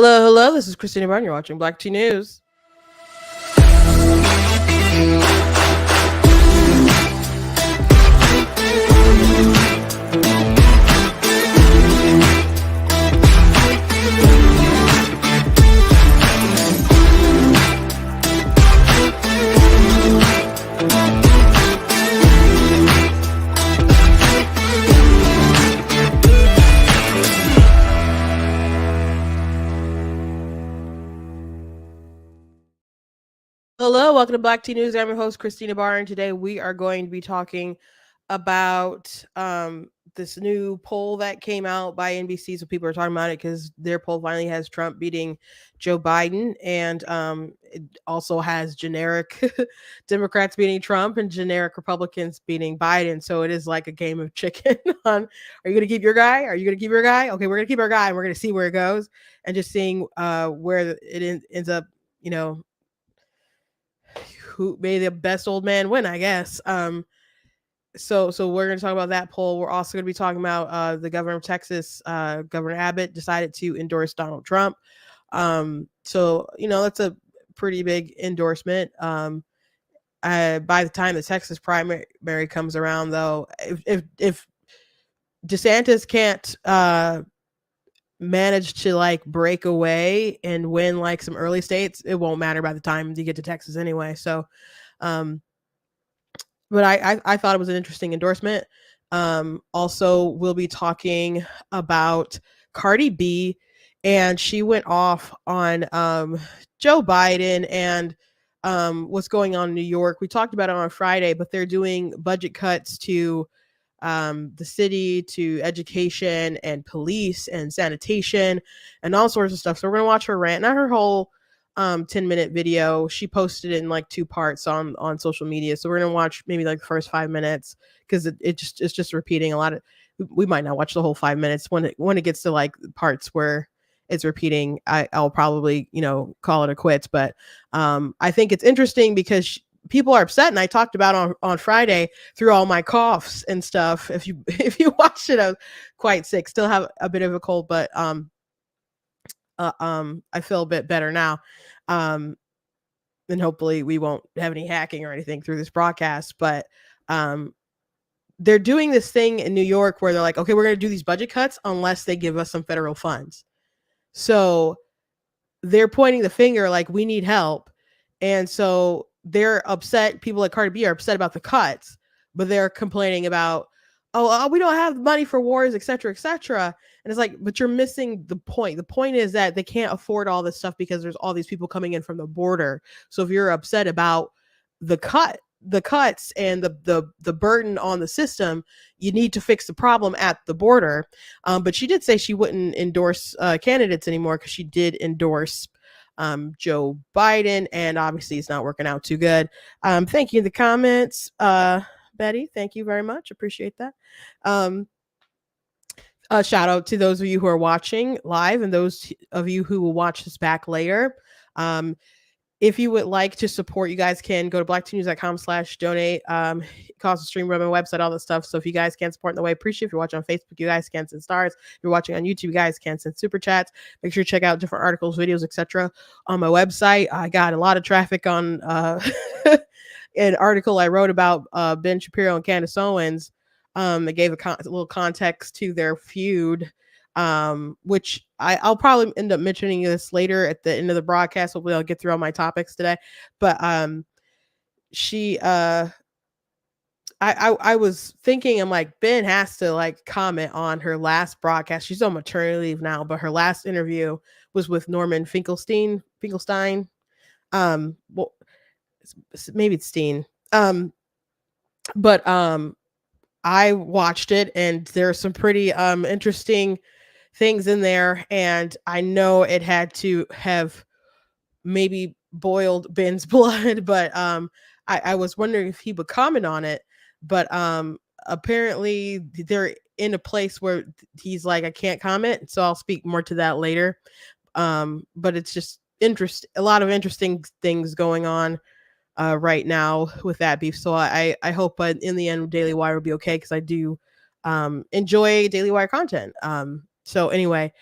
Hello, hello. This is Christina Brown. You're watching Black Tea News. Hello, welcome to Black Tea News. I'm your host, Christina Barr, and today we are going to be talking about this new poll that came out by NBC. So people are talking about it because their poll finally has Trump beating Joe Biden, and it also has generic Democrats beating Trump and generic Republicans beating Biden. So it is like a game of chicken. On, are you going to keep your guy? Are you going to keep your guy? Okay, we're going to keep our guy, and we're going to see where it goes, and just seeing where it ends up. Who may the best old man win, I guess. So we're going to talk about that poll. We're also going to be talking about the governor of Texas, Governor Abbott, decided to endorse Donald Trump. So that's a pretty big endorsement. By the time the Texas primary comes around, though, if DeSantis can't manage to like break away and win like some early states, it won't matter by the time you get to Texas anyway. So but I thought it was an interesting endorsement. Also, we'll be talking about Cardi B, and she went off on Joe Biden and what's going on in New York. We talked about it on Friday, but they're doing budget cuts to the city, to education and police and sanitation and all sorts of stuff. So we're gonna watch her rant, not her whole 10-minute video. She posted it in like two parts on social media. So we're gonna watch maybe like the first 5 minutes because it's just repeating a lot of. We might not watch the whole 5 minutes. When it gets to like parts where it's repeating, I'll probably call it a quits. But I think it's interesting because people are upset, and I talked about on Friday through all my coughs and stuff. If you watched it, I was quite sick. Still have a bit of a cold, but I feel a bit better now. And hopefully we won't have any hacking or anything through this broadcast. But they're doing this thing in New York where they're like, okay, we're going to do these budget cuts unless they give us some federal funds. So they're pointing the finger like we need help, and so they're upset. People like Cardi B are upset about the cuts, but they're complaining about, we don't have money for wars, etc., etc. And it's like, but you're missing the point. The point is that they can't afford all this stuff because there's all these people coming in from the border. So if you're upset about the cuts and the burden on the system, you need to fix the problem at the border. But she did say she wouldn't endorse candidates anymore because she did endorse Joe Biden, and obviously it's not working out too good. Thank you in the comments, Betty. Thank you very much. Appreciate that. Shout out to those of you who are watching live and those of you who will watch this back later. If you would like to support, you guys can go to blacktnews.com/donate. It costs a stream, run my website, all that stuff. So if you guys can support in the way, appreciate. If you're watching on Facebook, you guys can send stars. If you're watching on YouTube, you guys can send super chats. Make sure you check out different articles, videos, etc. on my website. I got a lot of traffic on an article I wrote about Ben Shapiro and Candace Owens. It gave a little context to their feud. Which I'll probably end up mentioning this later at the end of the broadcast. Hopefully I'll get through all my topics today. But she I was thinking, I'm like, Ben has to like comment on her last broadcast. She's on maternity leave now, but her last interview was with Norman Finkelstein. Well, maybe it's Steen. But I watched it, and there's some pretty interesting things in there, and I know it had to have maybe boiled Ben's blood, but I was wondering if he would comment on it. But apparently they're in a place where he's like, I can't comment, so I'll speak more to that later. But it's just a lot of interesting things going on right now with that beef. So I hope in the end Daily Wire will be okay, because I do enjoy Daily Wire content. So anyway,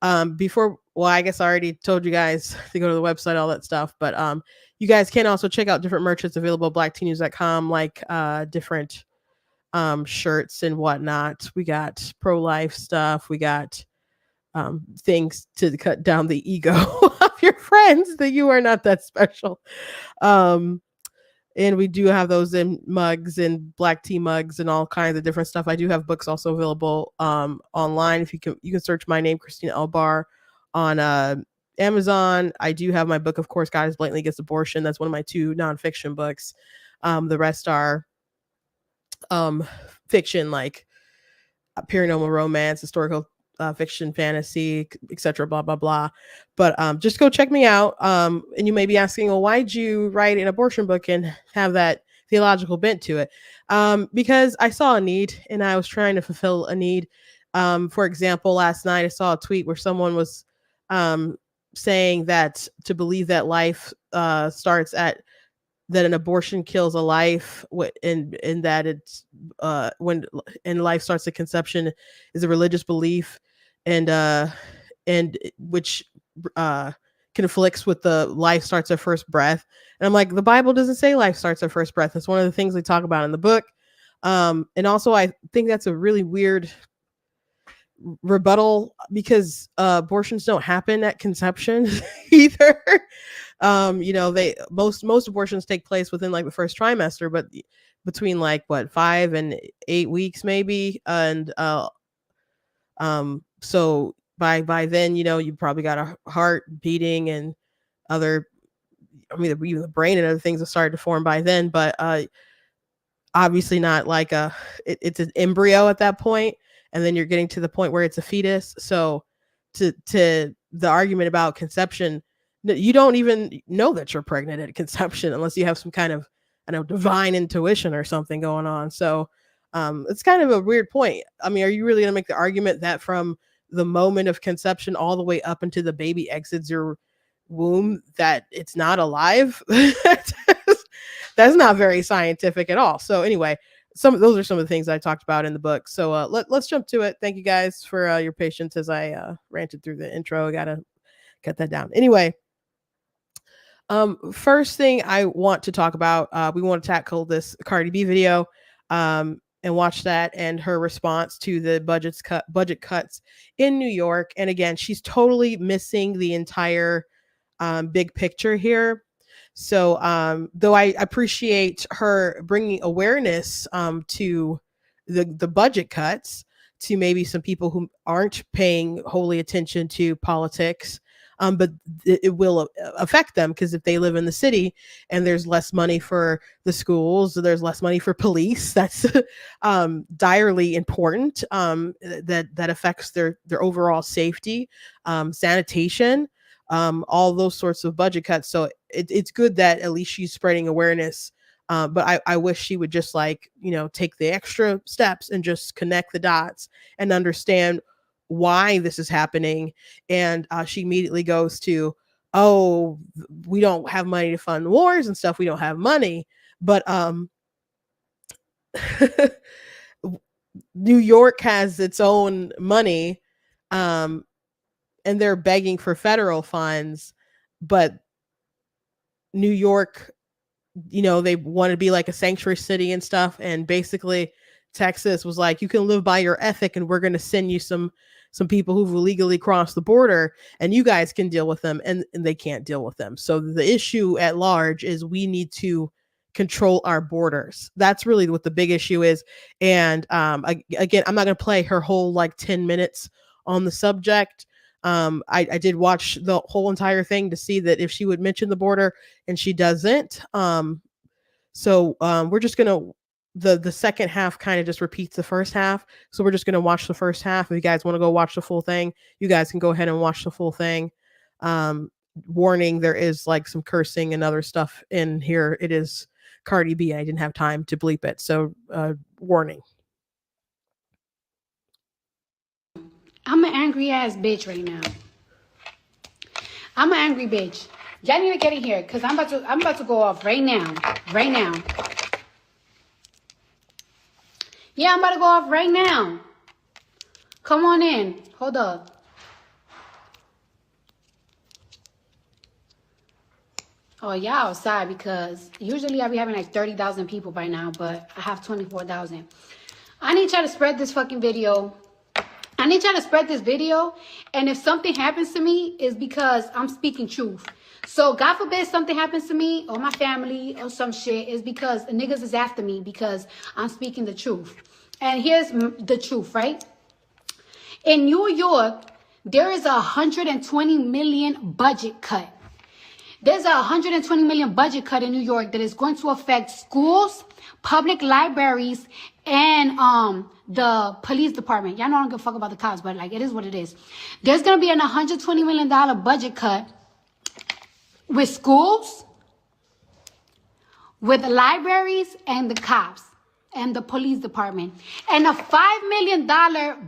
Well, I guess I already told you guys to go to the website, all that stuff, but you guys can also check out different merch that's available at blackteennews.com, like different shirts and whatnot. We got pro-life stuff. We got things to cut down the ego of your friends that you are not that special. And we do have those in mugs and black tea mugs and all kinds of different stuff. I do have books also available online. If you can search my name, Christina Elbar, on Amazon. I do have my book, of course, God is Blatantly Against Abortion. That's one of my 2 nonfiction books. The rest are fiction, like paranormal romance, historical fiction, fantasy, etc. Blah blah blah. But just go check me out. And you may be asking, well, why'd you write an abortion book and have that theological bent to it? Because I saw a need and I was trying to fulfill a need. For example, last night I saw a tweet where someone was saying that to believe that life starts at that an abortion kills a life, and that it's when and life starts at conception is a religious belief, and which conflicts with the life starts at first breath. And I'm like, the Bible doesn't say life starts at first breath. It's one of the things they talk about in the book. And also I think that's a really weird rebuttal, because abortions don't happen at conception either. They most abortions take place within like the first trimester, but between like what 5 and 8 weeks maybe. And so by then, you probably got a heart beating and other, even the brain and other things have started to form by then. But obviously not like it's an embryo at that point, and then you're getting to the point where it's a fetus. So to the argument about conception, you don't even know that you're pregnant at conception unless you have some kind of, I don't know, divine intuition or something going on. So it's kind of a weird point. I mean, are you really going to make the argument that from the moment of conception all the way up until the baby exits your womb that it's not alive? That's not very scientific at all. So anyway, those are some of the things I talked about in the book. So let's jump to it. Thank you guys for your patience as I ranted through the intro. I gotta cut that down. Anyway, first thing I want to talk about, we want to tackle this Cardi B video and watch that and her response to the budget cuts in New York. And again, she's totally missing the entire big picture here. So though I appreciate her bringing awareness to the budget cuts to maybe some people who aren't paying wholly attention to politics, but it will affect them, because if they live in the city and there's less money for the schools, there's less money for police. That's direly important. That affects their overall safety, sanitation, all those sorts of budget cuts. So it's good that at least she's spreading awareness. But I wish she would just take the extra steps and just connect the dots and understand why this is happening. And she immediately goes to, oh, we don't have money to fund wars and stuff. We don't have money. But New York has its own money, and they're begging for federal funds. But New York, they want to be like a sanctuary city and stuff. And basically Texas was like, you can live by your ethic and we're going to send you some people who've illegally crossed the border and you guys can deal with them. And they can't deal with them. So the issue at large is we need to control our borders. That's really what the big issue is. And again, I'm not going to play her whole 10 minutes on the subject. I did watch the whole entire thing to see that if she would mention the border, and she doesn't. So we're just gonna, the second half kind of just repeats the first half. So we're just gonna watch the first half. If you guys want to go watch the full thing, you guys can go ahead and watch the full thing. Warning, there is some cursing and other stuff in here. It is Cardi B. I didn't have time to bleep it. So warning. I'm an angry ass bitch right now. I'm an angry bitch. Y'all need to get in here, cause I'm about to go off right now. Right now. Yeah, I'm about to go off right now. Come on in. Hold up. Oh, yeah, outside, because usually I be having like 30,000 people by now, but I have 24,000. I need y'all to spread this fucking video. I need y'all to spread this video. And if something happens to me, it's because I'm speaking truth. So God forbid something happens to me or my family or some shit, is because niggas is after me because I'm speaking the truth. And here's the truth, right? In New York, there is a 120 million budget cut. There's a 120 million budget cut in New York that is going to affect schools, public libraries, and the police department. Y'all know I don't give a fuck about the cops, but like, it is what it is. There's gonna be an $120 million budget cut with schools, with the libraries, and the cops and the police department, and a $5 million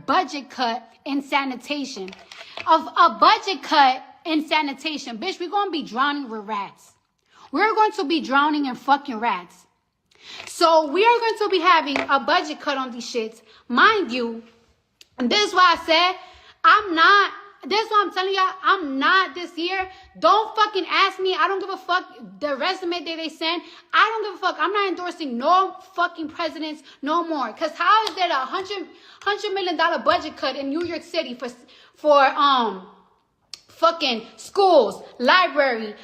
budget cut in sanitation. Of a budget cut in sanitation, bitch, we're gonna be drowning with rats. We're going to be drowning in fucking rats. So we are going to be having a budget cut on these shits. Mind you, and this is why I said this is what I'm telling y'all, I'm not this year. Don't fucking ask me. I don't give a fuck the resume that they send. I don't give a fuck. I'm not endorsing no fucking presidents no more. Because how is there a $100 million budget cut in New York City for fucking schools, library,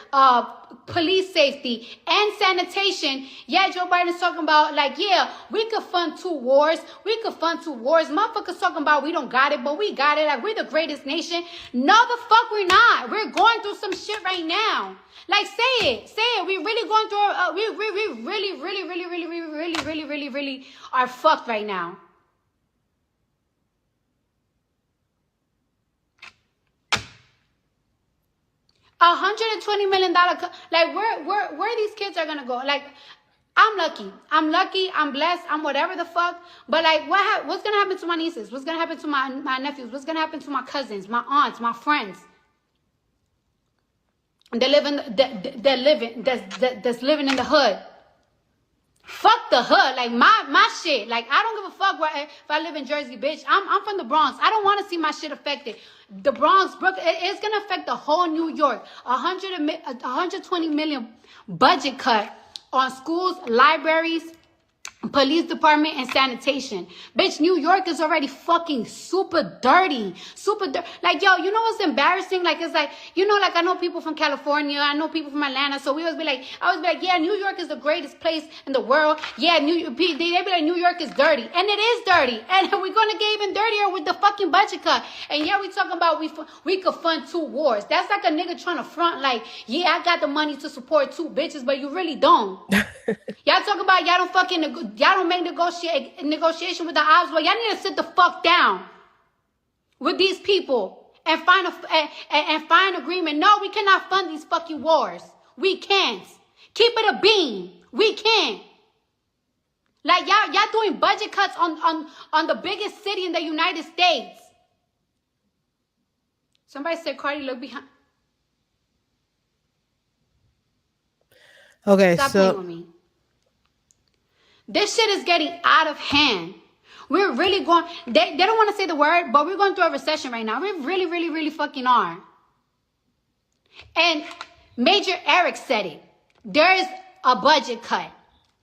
police safety, and sanitation? Yeah, Joe Biden's talking about, like, yeah, we could fund two wars. We could fund two wars. Motherfuckers talking about we don't got it, but we got it. Like, we're the greatest nation. No, the fuck we're not. We're going through some shit right now. Like, say it. Say it. We're really going through, we really are fucked right now. $120 million. Like, where these kids are gonna go? Like, I'm lucky. I'm blessed. I'm whatever the fuck. But like, what's gonna happen to my nieces? What's gonna happen to my nephews? What's gonna happen to my cousins, my aunts, my friends? That's living in the hood. Fuck the hood. Like, my shit. Like, I don't give a fuck if I live in Jersey, bitch. I'm from the Bronx. I don't want to see my shit affected. The Bronx, Brooklyn, it's gonna affect the whole New York. 120 million budget cut on schools, libraries, police department, and sanitation. Bitch, New York is already fucking super dirty. Like, yo, you know what's embarrassing? Like, it's like, you know, like, I know people from California, I know people from Atlanta, so I always be like, yeah, New York is the greatest place in the world. Yeah, they be like, New York is dirty. And it is dirty. And we're gonna get even dirtier with the fucking budget cut. And yeah, we talking about we could fund two wars. That's like a nigga trying to front, like, yeah, I got the money to support two bitches, but you really don't. Y'all talk about y'all don't make negotiation with the odds. Well, y'all need to sit the fuck down with these people and find agreement. No, we cannot fund these fucking wars. We can't. Keep it a bean. We can't. Like, y'all doing budget cuts on the biggest city in the United States. Somebody said, Cardi, look behind. Okay, Stop playing with me. This shit is getting out of hand. We're really going, they don't want to say the word, but we're going through a recession right now. We really fucking are. And Major Eric said it. There is a budget cut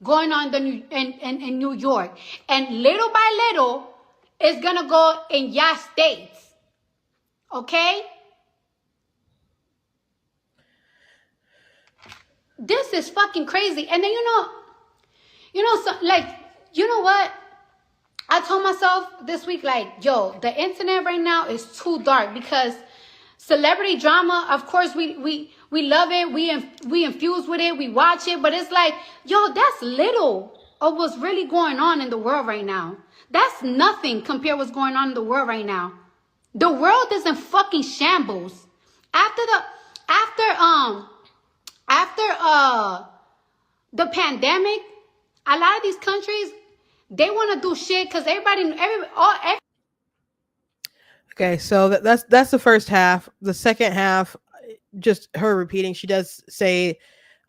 going on in New York. And little by little, it's going to go in your states. Okay? This is fucking crazy. And then, you know what? I told myself this week, like, yo, the internet right now is too dark because celebrity drama, of course, we love it. We infuse with it. We watch it. But it's like, yo, that's little of what's really going on in the world right now. That's nothing compared to what's going on in the world right now. The world is in fucking shambles. After the pandemic, a lot of these countries, they want to do shit because everybody. Okay, so that's the first half. The second half, just her repeating. She does say,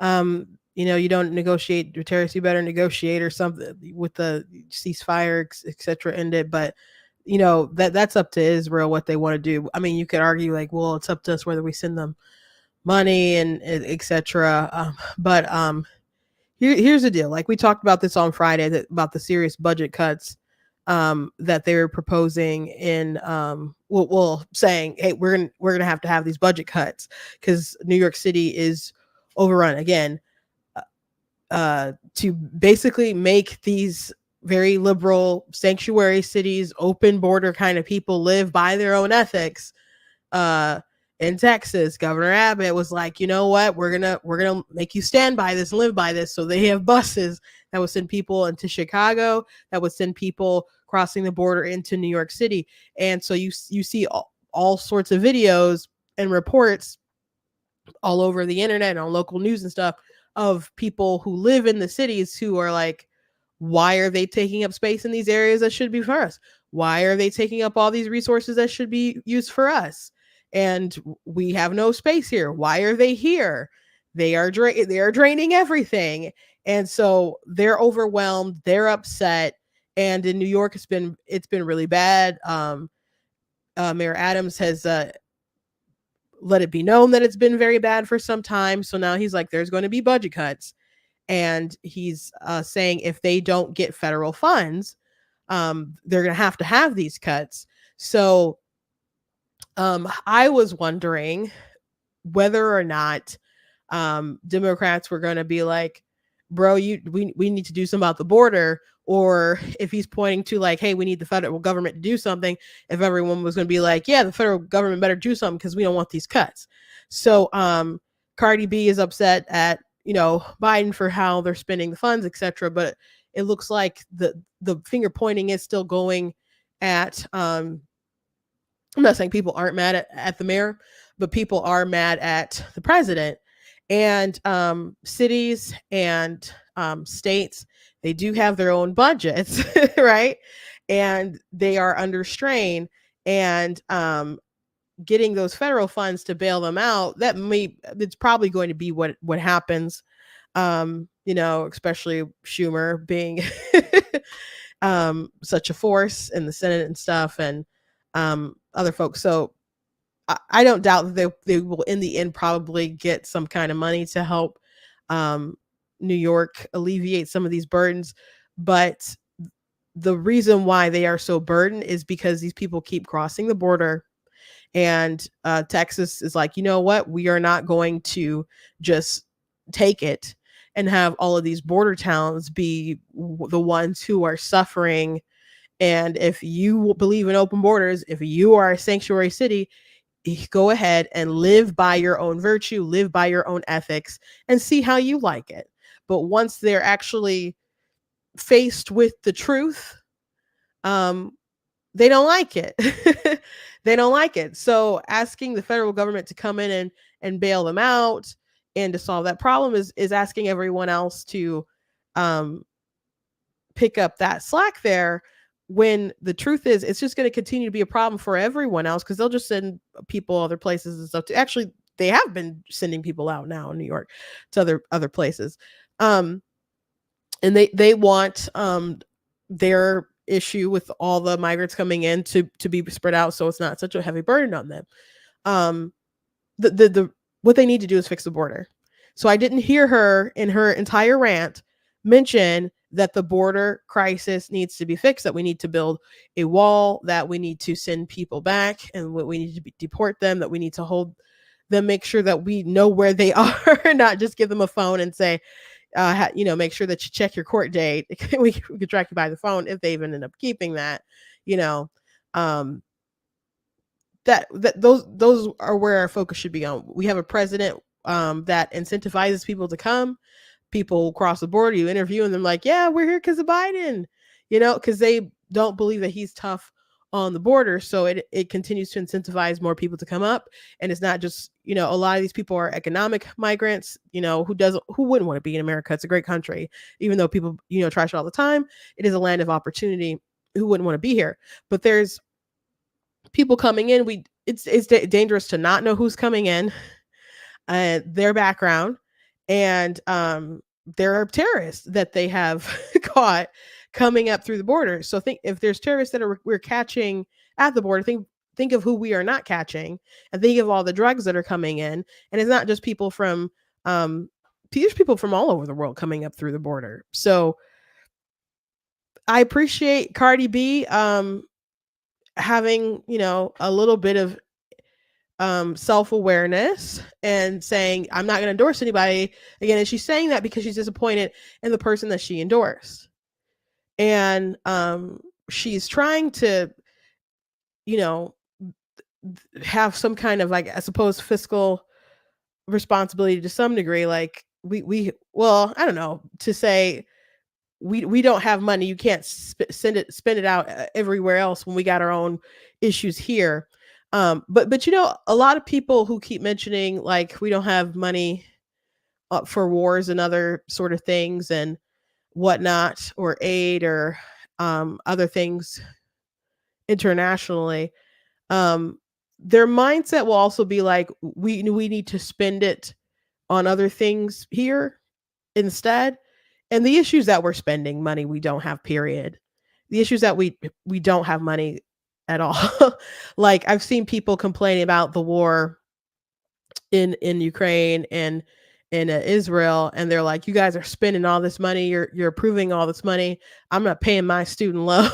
you don't negotiate with terrorists. You better negotiate or something with the ceasefire, etc. Ended. But that's up to Israel what they want to do. I mean, you could argue like, well, it's up to us whether we send them money and etc. But here's the deal. Like we talked about this on Friday, about the serious budget cuts that they were proposing in well, saying, hey, we're gonna have to have these budget cuts because New York City is overrun again, to basically make these very liberal sanctuary cities, open border kind of people live by their own ethics. uh in Texas, Governor Abbott was like, you know what, we're gonna make you stand by this and live by this. So they have buses that would send people into Chicago, that would send people crossing the border into New York City. And so you see all sorts of videos and reports all over the internet and on local news and stuff of people who live in the cities who are like, why are they taking up space in these areas that should be for us? Why are they taking up all these resources that should be used for us? And we have no space here. Why are they here? They are draining everything. And so they're overwhelmed, they're upset. And in New York, it's been really bad. Mayor Adams has let it be known that it's been very bad for some time. So now he's like, there's going to be budget cuts. And he's saying if they don't get federal funds, they're going to have these cuts. So I was wondering whether or not Democrats were going to be like, bro, we need to do something about the border. Or if he's pointing to like, hey, we need the federal government to do something, if everyone was going to be like, yeah, the federal government better do something because we don't want these cuts. So Cardi B is upset at, Biden for how they're spending the funds, etc. But it looks like the finger pointing is still going at I'm not saying people aren't mad at the mayor, but people are mad at the president. And cities and states, they do have their own budgets, right? And they are under strain. And getting those federal funds to bail them out, it's probably going to be what happens. Especially Schumer being such a force in the Senate and stuff, and other folks. So I don't doubt that they will, in the end, probably get some kind of money to help New York alleviate some of these burdens. But the reason why they are so burdened is because these people keep crossing the border. And Texas is like, you know what? We are not going to just take it and have all of these border towns be the ones who are suffering. And if you believe in open borders, if you are a sanctuary city, go ahead and live by your own virtue, live by your own ethics, and see how you like it. But once they're actually faced with the truth, they don't like it. They don't like it. So asking the federal government to come in and bail them out and to solve that problem is asking everyone else to pick up that slack there, when the truth is it's just going to continue to be a problem for everyone else, because they'll just send people other places and stuff to actually, they have been sending people out now in New York to other places. And they want their issue with all the migrants coming in to be spread out so it's not such a heavy burden on them. The what they need to do is fix the border. So I didn't hear her in her entire rant mention that the border crisis needs to be fixed, that we need to build a wall, that we need to send people back, and we need to deport them, that we need to hold them, make sure that we know where they are, not just give them a phone and say, make sure that you check your court date. we could track you by the phone if they even end up keeping that, um, that those are where our focus should be on. We have a president that incentivizes people to come. People cross the border, you interview and them like, yeah, we're here because of Biden, because they don't believe that he's tough on the border. So it continues to incentivize more people to come up. And it's not just, a lot of these people are economic migrants, who wouldn't want to be in America? It's a great country. Even though people, trash it all the time, it is a land of opportunity. Who wouldn't want to be here? But there's people coming in. It's dangerous to not know who's coming in, their background, and there are terrorists that they have caught coming up through the border. So think if there's terrorists that we're catching at the border, think think of who we are not catching, and think of all the drugs that are coming in. And it's not just people from there's people from all over the world coming up through the border. So I appreciate Cardi B having, a little bit of self-awareness and saying I'm not going to endorse anybody again, and she's saying that because she's disappointed in the person that she endorsed. And she's trying to, you know have some kind of, like, I suppose, fiscal responsibility to some degree. Like, we well, I don't know, to say we don't have money, you can't spend it out everywhere else when we got our own issues here. But a lot of people who keep mentioning, like, we don't have money for wars and other sort of things and whatnot, or aid, or other things internationally. um their mindset will also be like, we need to spend it on other things here instead. And the issues that we're spending money we don't have, period. The issues that we don't have money at all. Like, I've seen people complaining about the war in Ukraine and in Israel, and they're like, you guys are spending all this money, you're approving all this money, I'm not paying my student loans.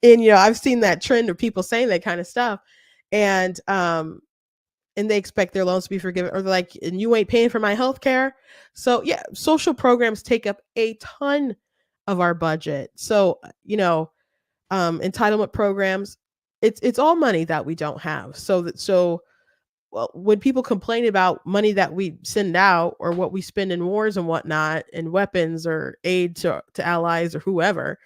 And I've seen that trend of people saying that kind of stuff. And they expect their loans to be forgiven, or they're like, and you ain't paying for my health care. So yeah, social programs take up a ton of our budget. So entitlement programs, it's all money that we don't have. So well, when people complain about money that we send out, or what we spend in wars and whatnot, and weapons or aid to allies or whoever,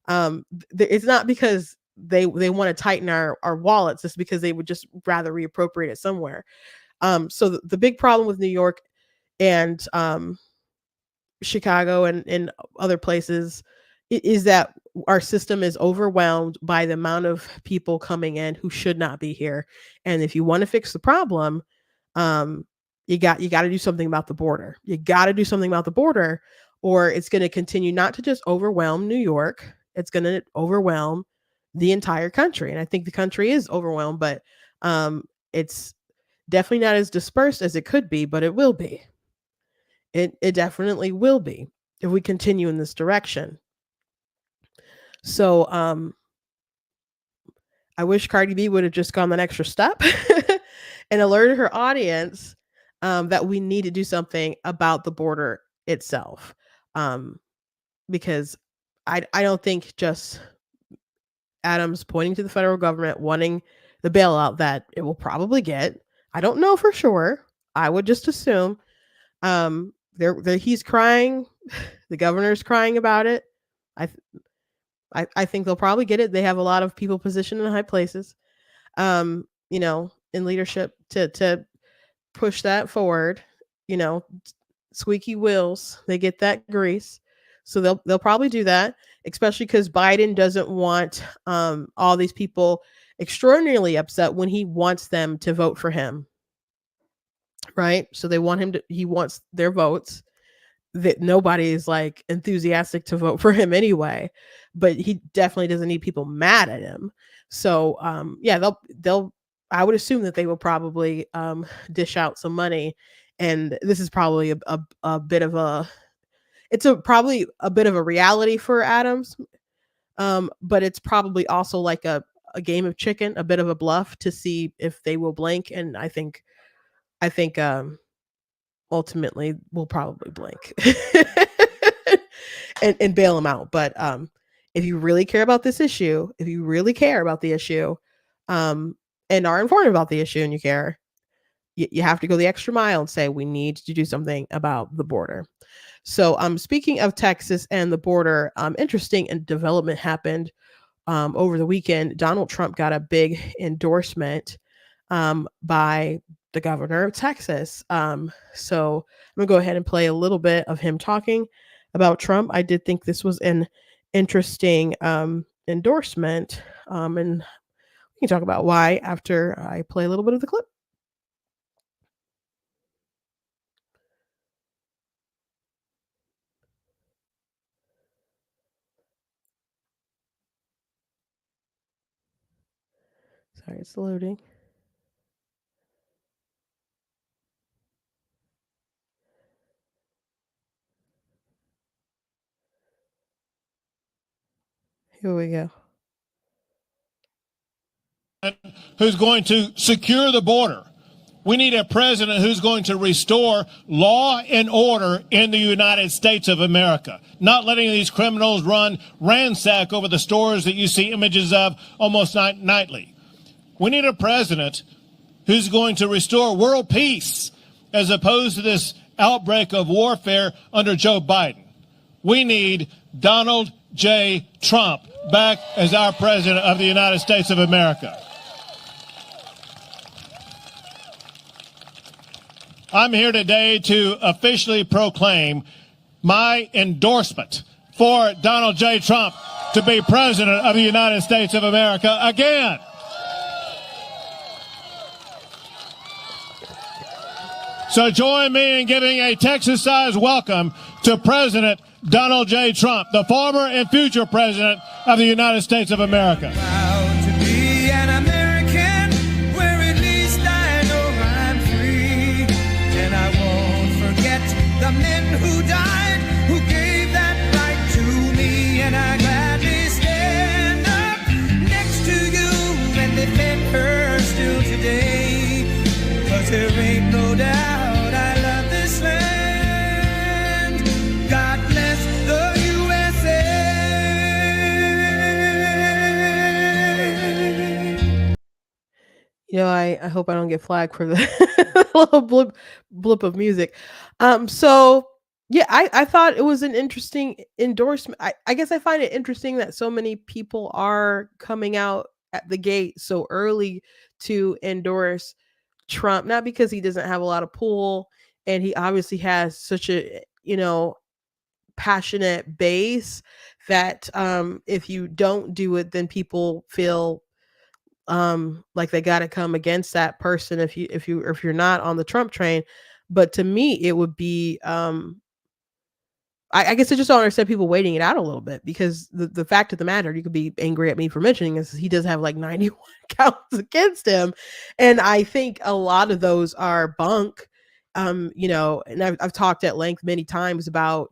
it's not because they want to tighten our wallets. It's because they would just rather reappropriate it somewhere. So the big problem with New York and Chicago and other places is that our system is overwhelmed by the amount of people coming in who should not be here. And if you want to fix the problem, um, you got to do something about the border. You got to do something about the border, or it's going to continue not to just overwhelm New York. It's going to overwhelm the entire country. And I think the country is overwhelmed, but it's definitely not as dispersed as it could be, but it will be. It definitely will be if we continue in this direction. So I wish Cardi B would have just gone that extra step and alerted her audience that we need to do something about the border itself. Um, because I don't think just Adams pointing to the federal government wanting the bailout that it will probably get. I don't know for sure. I would just assume. He's crying. The governor's crying about it. I, I think they'll probably get it. They have a lot of people positioned in high places, in leadership to push that forward. You know, squeaky wheels, they get that grease. So they'll probably do that, especially because Biden doesn't want all these people extraordinarily upset when he wants them to vote for him. Right? So he wants their votes. That nobody is, like, enthusiastic to vote for him anyway, but he definitely doesn't need people mad at him. So yeah, they'll I would assume that they will probably dish out some money. And this is probably a bit of a it's a probably a bit of a reality for Adams. But it's probably also like a game of chicken, a bit of a bluff to see if they will blink. And I think ultimately we'll probably blink and bail him out. But if you really care about this issue, if you really care about the issue, um, and are informed about the issue, and you care, you have to go the extra mile and say we need to do something about the border. So speaking of Texas and the border, interesting and development happened over the weekend. Donald Trump got a big endorsement by the governor of Texas. So I'm gonna go ahead and play a little bit of him talking about Trump. I did think this was an interesting endorsement, and we can talk about why after I play a little bit of the clip. Sorry, it's loading. Here we go. Who's going to secure the border. We need a president who's going to restore law and order in the United States of America, not letting these criminals run ransack over the stores that you see images of almost nightly. We need a president who's going to restore world peace as opposed to this outbreak of warfare under Joe Biden. We need Donald J. Trump back as our president of the United States of America. I'm here today to officially proclaim my endorsement for Donald J. Trump to be president of the United States of America again. So join me in giving a Texas-sized welcome to President Donald J. Trump, the former and future president of the United States of America. Proud to be an American, where at least I know I'm free. And I won't forget the men who died, who gave that right to me. And I gladly stand up next to you and defend her still today. 'Cause there ain't no doubt I love this land. God bless the USA. You know, I hope I don't get flagged for the little blip of music. So yeah, I thought it was an interesting endorsement. I guess I find it interesting that so many people are coming out at the gate so early to endorse Trump, not because he doesn't have a lot of pull and he obviously has such a, passionate base that if you don't do it, then people feel like they got to come against that person if you're not on the Trump train. But to me it would be I guess I just don't understand people waiting it out a little bit, because the fact of the matter, you could be angry at me for mentioning this, he does have like 91 counts against him, and I think a lot of those are bunk. And I've talked at length many times about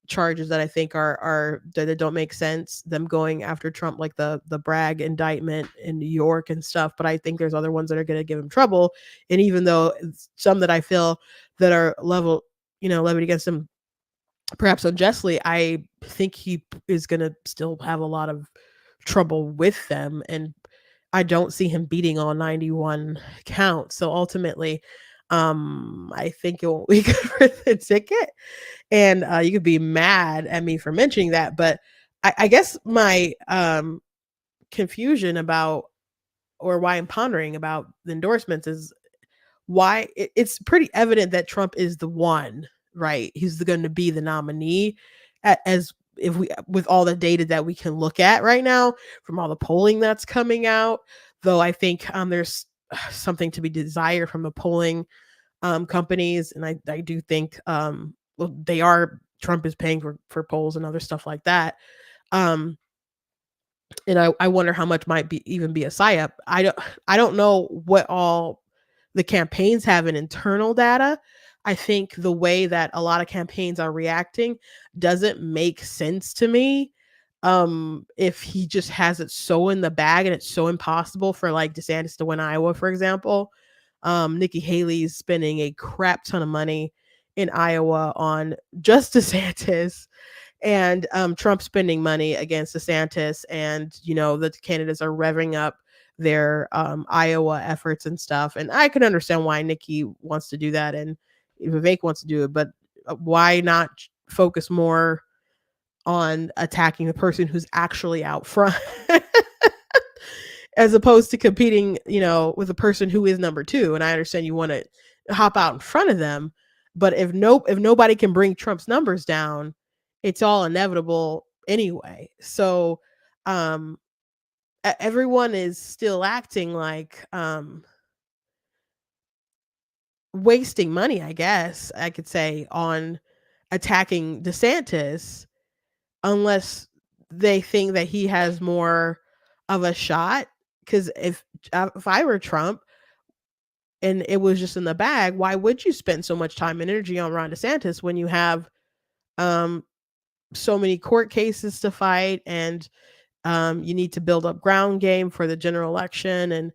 charges that I think are that don't make sense, them going after Trump, like the Bragg indictment in New York and stuff. But I think there's other ones that are going to give him trouble, and even though some that I feel that are levied against him perhaps unjustly, I think he is going to still have a lot of trouble with them, and I don't see him beating all 91 counts. So ultimately, I think it won't be good for the ticket. And you could be mad at me for mentioning that, but I guess my confusion about, or why I'm pondering about the endorsements, is why it's pretty evident that Trump is the one, right? He's going to be the nominee, as if we, with all the data that we can look at right now from all the polling that's coming out. Though I think there's something to be desired from the polling companies, and I do think well, Trump is paying for polls and other stuff like that. And I wonder how much might be even be a psyop. I don't know what all the campaigns have in internal data. I think the way that a lot of campaigns are reacting doesn't make sense to me. If he just has it so in the bag and it's so impossible for like DeSantis to win Iowa, for example. Nikki Haley's spending a crap ton of money in Iowa on just DeSantis, and Trump spending money against DeSantis, and the candidates are revving up their Iowa efforts and stuff. And I can understand why Nikki wants to do that and Vivek wants to do it, but why not focus more on attacking the person who's actually out front? As opposed to competing, with a person who is number two. And I understand you want to hop out in front of them, but if nobody can bring Trump's numbers down, it's all inevitable anyway. So everyone is still acting like wasting money, I guess I could say, on attacking DeSantis, unless they think that he has more of a shot, because if I were Trump and it was just in the bag, why would you spend so much time and energy on Ron DeSantis when you have so many court cases to fight, and you need to build up ground game for the general election, and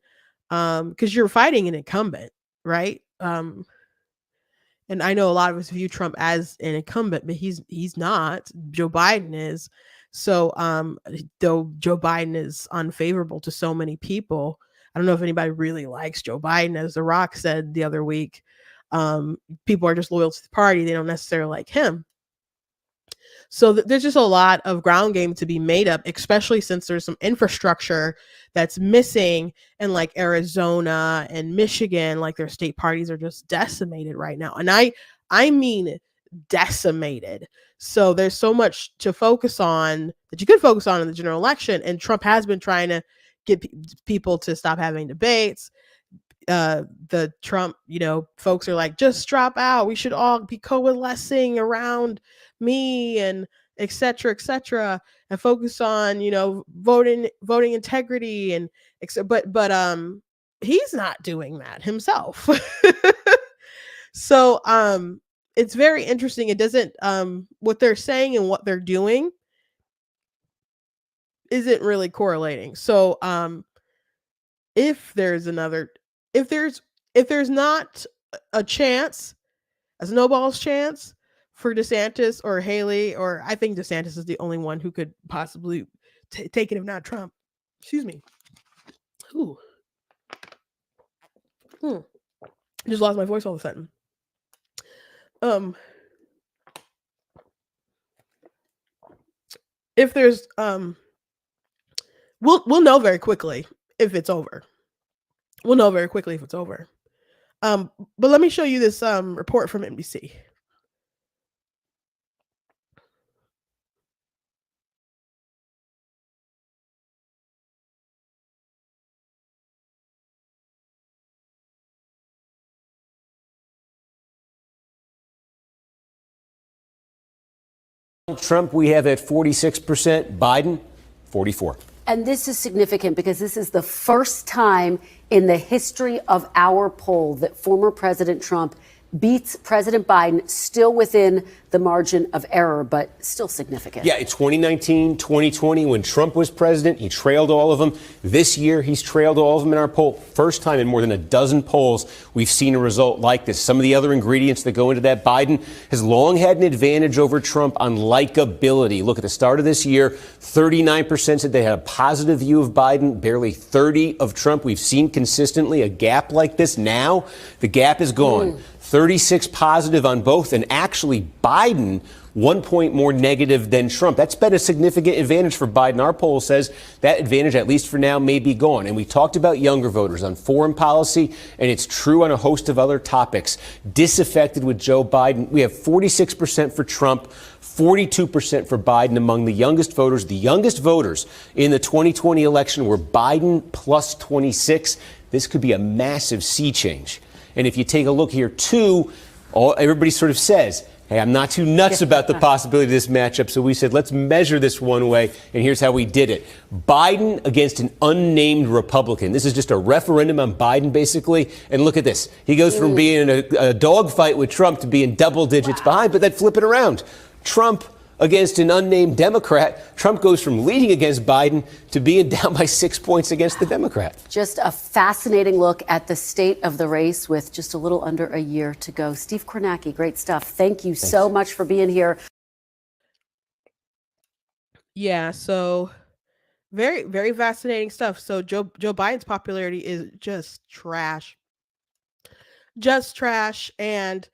because you're fighting an incumbent, right? And I know a lot of us view Trump as an incumbent, but he's not. Joe Biden is. So though Joe Biden is unfavorable to so many people, I don't know if anybody really likes Joe Biden. As The Rock said the other week, people are just loyal to the party. They don't necessarily like him. So there's just a lot of ground game to be made up, especially since there's some infrastructure that's missing in like Arizona and Michigan. Like their state parties are just decimated right now. And I mean decimated. So there's so much to focus on that you could focus on in the general election. And Trump has been trying to get people to stop having debates. The Trump, folks are like, just drop out. We should all be coalescing around me, and et cetera, and focus on, voting integrity, and but he's not doing that himself. So it's very interesting. It doesn't what they're saying and what they're doing isn't really correlating. So if there's not a chance, a snowball's chance for DeSantis or Haley, or I think DeSantis is the only one who could possibly take it if not Trump. Excuse me. Ooh. Just lost my voice all of a sudden. If there's we'll know very quickly if it's over. We'll know very quickly if it's over. But let me show you this report from NBC. Trump, we have at 46%, Biden, 44%. And this is significant because this is the first time in the history of our poll that former President Trump beats President Biden, still within the margin of error, but still significant. Yeah, in 2019, 2020, when Trump was president, he trailed all of them. This year, he's trailed all of them in our poll. First time in more than a dozen polls we've seen a result like this. Some of the other ingredients that go into that: Biden has long had an advantage over Trump on likability. Look, at the start of this year, 39% said they had a positive view of Biden, barely 30% of Trump. We've seen consistently a gap like this. Now, the gap is gone. 36 positive on both, and actually Biden 1 point more negative than Trump. That's been a significant advantage for Biden. Our poll says that advantage, at least for now, may be gone. And we talked about younger voters on foreign policy, and it's true on a host of other topics. Disaffected with Joe Biden. We have 46% for Trump, 42% for Biden among the youngest voters. The youngest voters in the 2020 election were Biden plus 26. This could be a massive sea change. And if you take a look here, too, everybody sort of says, hey, I'm not too nuts about the possibility of this matchup. So we said, let's measure this one way. And here's how we did it. Biden against an unnamed Republican. This is just a referendum on Biden, basically. And look at this. He goes from being in a dogfight with Trump to being double digits behind. But then flip it around. Trump against an unnamed Democrat. Trump goes from leading against Biden to being down by 6 points against the Democrat. Just a fascinating look at the state of the race with just a little under a year to go. Steve Kornacki, great stuff. Thank you so much for being here. Yeah, so very, very fascinating stuff. So Joe Biden's popularity is just trash. Just trash. And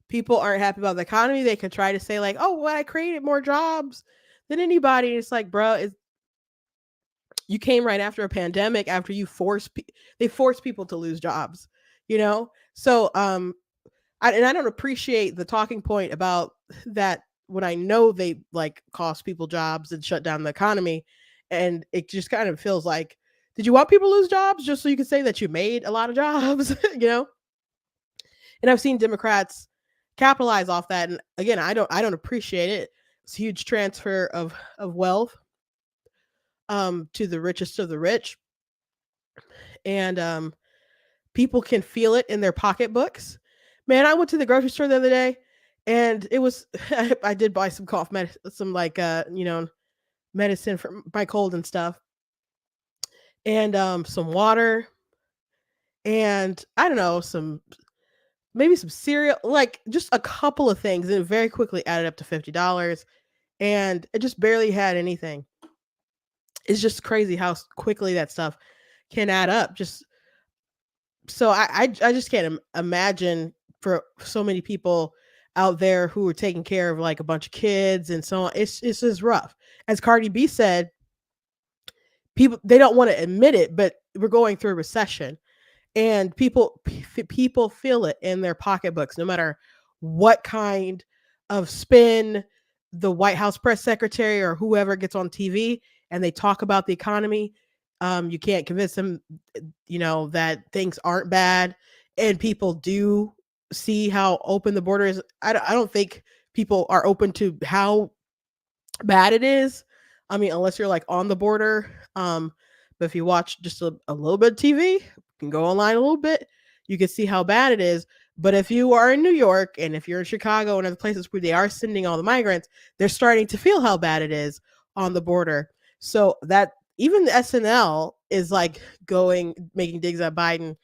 people aren't happy about the economy. They could try to say like, oh, well, I created more jobs than anybody. It's like, bro, you came right after a pandemic, after you they forced people to lose jobs, So I don't appreciate the talking point about that when I know they like cost people jobs and shut down the economy. And it just kind of feels like, did you want people to lose jobs just so you could say that you made a lot of jobs, And I've seen Democrats capitalize off that. And again, I don't appreciate it. It's a huge transfer of wealth. to the richest of the rich, and people can feel it in their pocketbooks. Man, I went to the grocery store the other day, and it was I did buy some some like medicine for my cold and stuff, and some water, and I don't know, some maybe some cereal, like just a couple of things, and it very quickly added up to $50, and it just barely had anything. It's just crazy how quickly that stuff can add up. Just so I just can't imagine for so many people out there who are taking care of like a bunch of kids and so on. It's just rough. As Cardi B said, people they don't want to admit it, but we're going through a recession, and people feel it in their pocketbooks, no matter what kind of spin the White House press secretary or whoever gets on TV and they talk about the economy. You can't convince them, that things aren't bad, and people do see how open the border is. I don't think people are open to how bad it is. I mean, unless you're like on the border. But if you watch just a little bit of TV, you can go online a little bit, you can see how bad it is. But if you are in New York and if you're in Chicago and other places where they are sending all the migrants, they're starting to feel how bad it is on the border. So that even the SNL is like making digs at Biden,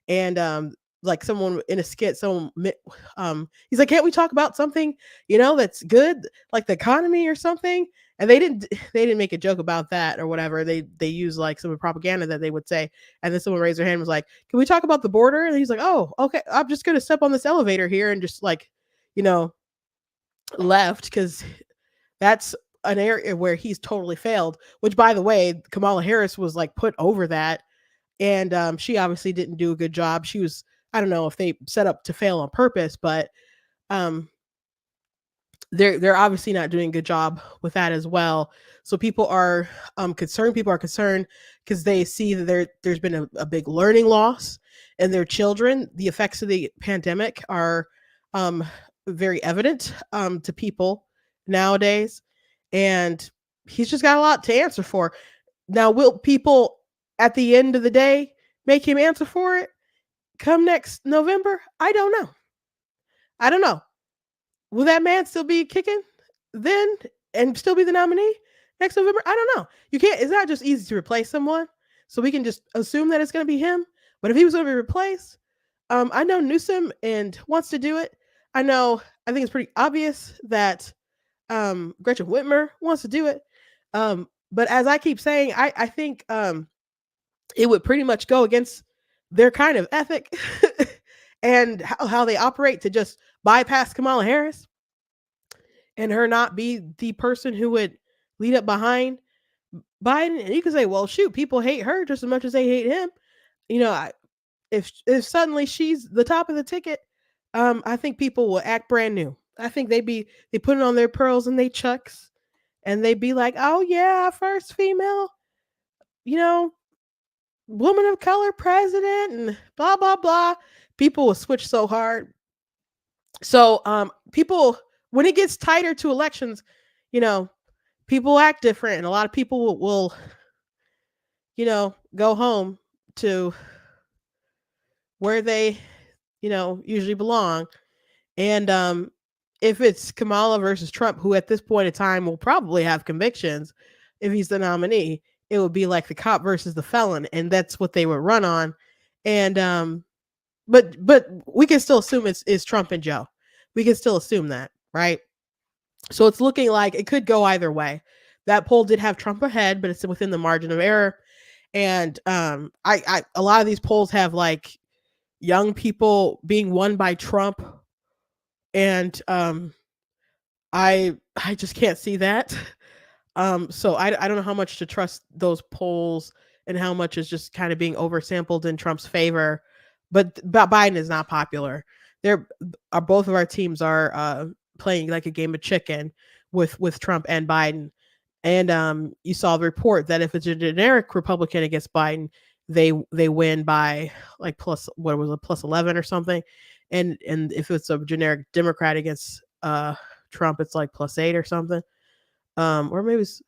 and like someone in a skit, he's like, can't we talk about something that's good, like the economy or something? And they didn't make a joke about that or whatever. They use like some of the propaganda that they would say. And then someone raised their hand and was like, can we talk about the border? And he's like, oh, okay, I'm just gonna step on this elevator here, and just like, you know, left, because that's an area where he's totally failed. Which, by the way, Kamala Harris was like put over that, and she obviously didn't do a good job. She was, I don't know if they set up to fail on purpose, but um, they're obviously not doing a good job with that as well. So people are concerned. People are concerned because they see that there's been a big learning loss in their children. The effects of the pandemic are um, very evident to people nowadays, and he's just got a lot to answer for. Now, will people at the end of the day make him answer for it come next November? I don't know. I don't know. Will that man still be kicking then and still be the nominee next November? I don't know. You can't. It's not just easy to replace someone, so we can just assume that it's going to be him. But if he was going to be replaced, I know Newsom and wants to do it. I think it's pretty obvious that Gretchen Whitmer wants to do it. But as I keep saying, I think it would pretty much go against their kind of ethic and how they operate to just bypass Kamala Harris and her not be the person who would lead up behind Biden. And you can say, well, shoot, people hate her just as much as they hate him. If suddenly she's the top of the ticket, I think people will act brand new. I think they put it on their pearls and they chucks, and they be like, oh yeah, first female, you know, woman of color president, and blah blah blah. People will switch so hard. So people, when it gets tighter to elections, people act different, and a lot of people will go home to where they usually belong. And if it's Kamala versus Trump, who at this point in time will probably have convictions if he's the nominee, it would be like the cop versus the felon, and that's what they would run on. And but we can still assume it's Trump and Joe. We can still assume that, right? So it's looking like it could go either way. That poll did have Trump ahead, but it's within the margin of error. And I a lot of these polls have like young people being won by Trump, and I just can't see that. So I don't know how much to trust those polls and how much is just kind of being oversampled in Trump's favor. But Biden is not popular. Both of our teams are playing like a game of chicken with Trump and Biden. And you saw the report that if it's a generic Republican against Biden, they win by like plus, what was it, plus 11 or something. And if it's a generic Democrat against Trump, it's like plus 8 or something. Or maybe it's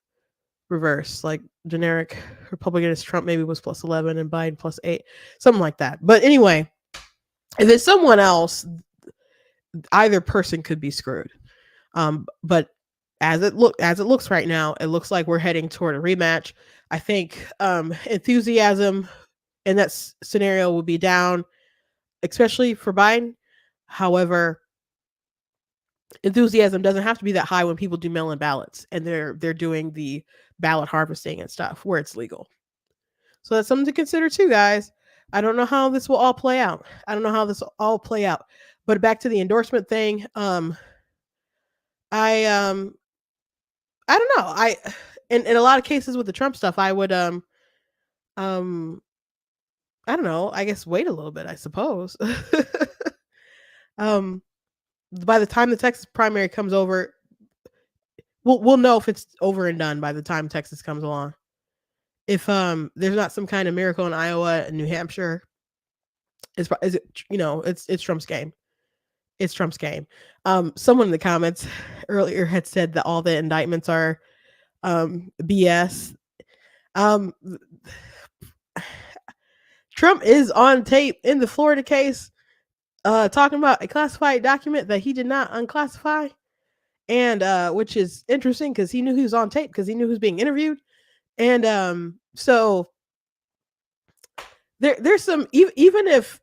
reverse, like generic Republicanist Trump maybe was plus 11 and Biden plus 8, something like that. But anyway, if it's someone else, either person could be screwed. But as it looks right now, it looks like we're heading toward a rematch. I think enthusiasm in that scenario will be down, especially for Biden. However, enthusiasm doesn't have to be that high when people do mail-in ballots and they're doing the ballot harvesting and stuff where it's legal. So that's something to consider too, guys. I don't know how this will all play out. But back to the endorsement thing, I don't know. In a lot of cases with the Trump stuff, I would I don't know, I guess wait a little bit, I suppose. um by the time the Texas primary comes over, we'll know if it's over and done by the time Texas comes along. If there's not some kind of miracle in Iowa and New Hampshire, it's Trump's game. It's Trump's game. Someone in the comments earlier had said that all the indictments are BS. Trump is on tape in the Florida case talking about a classified document that he did not unclassify, and which is interesting because he knew he was on tape because he knew he was being interviewed. And so there's some, even if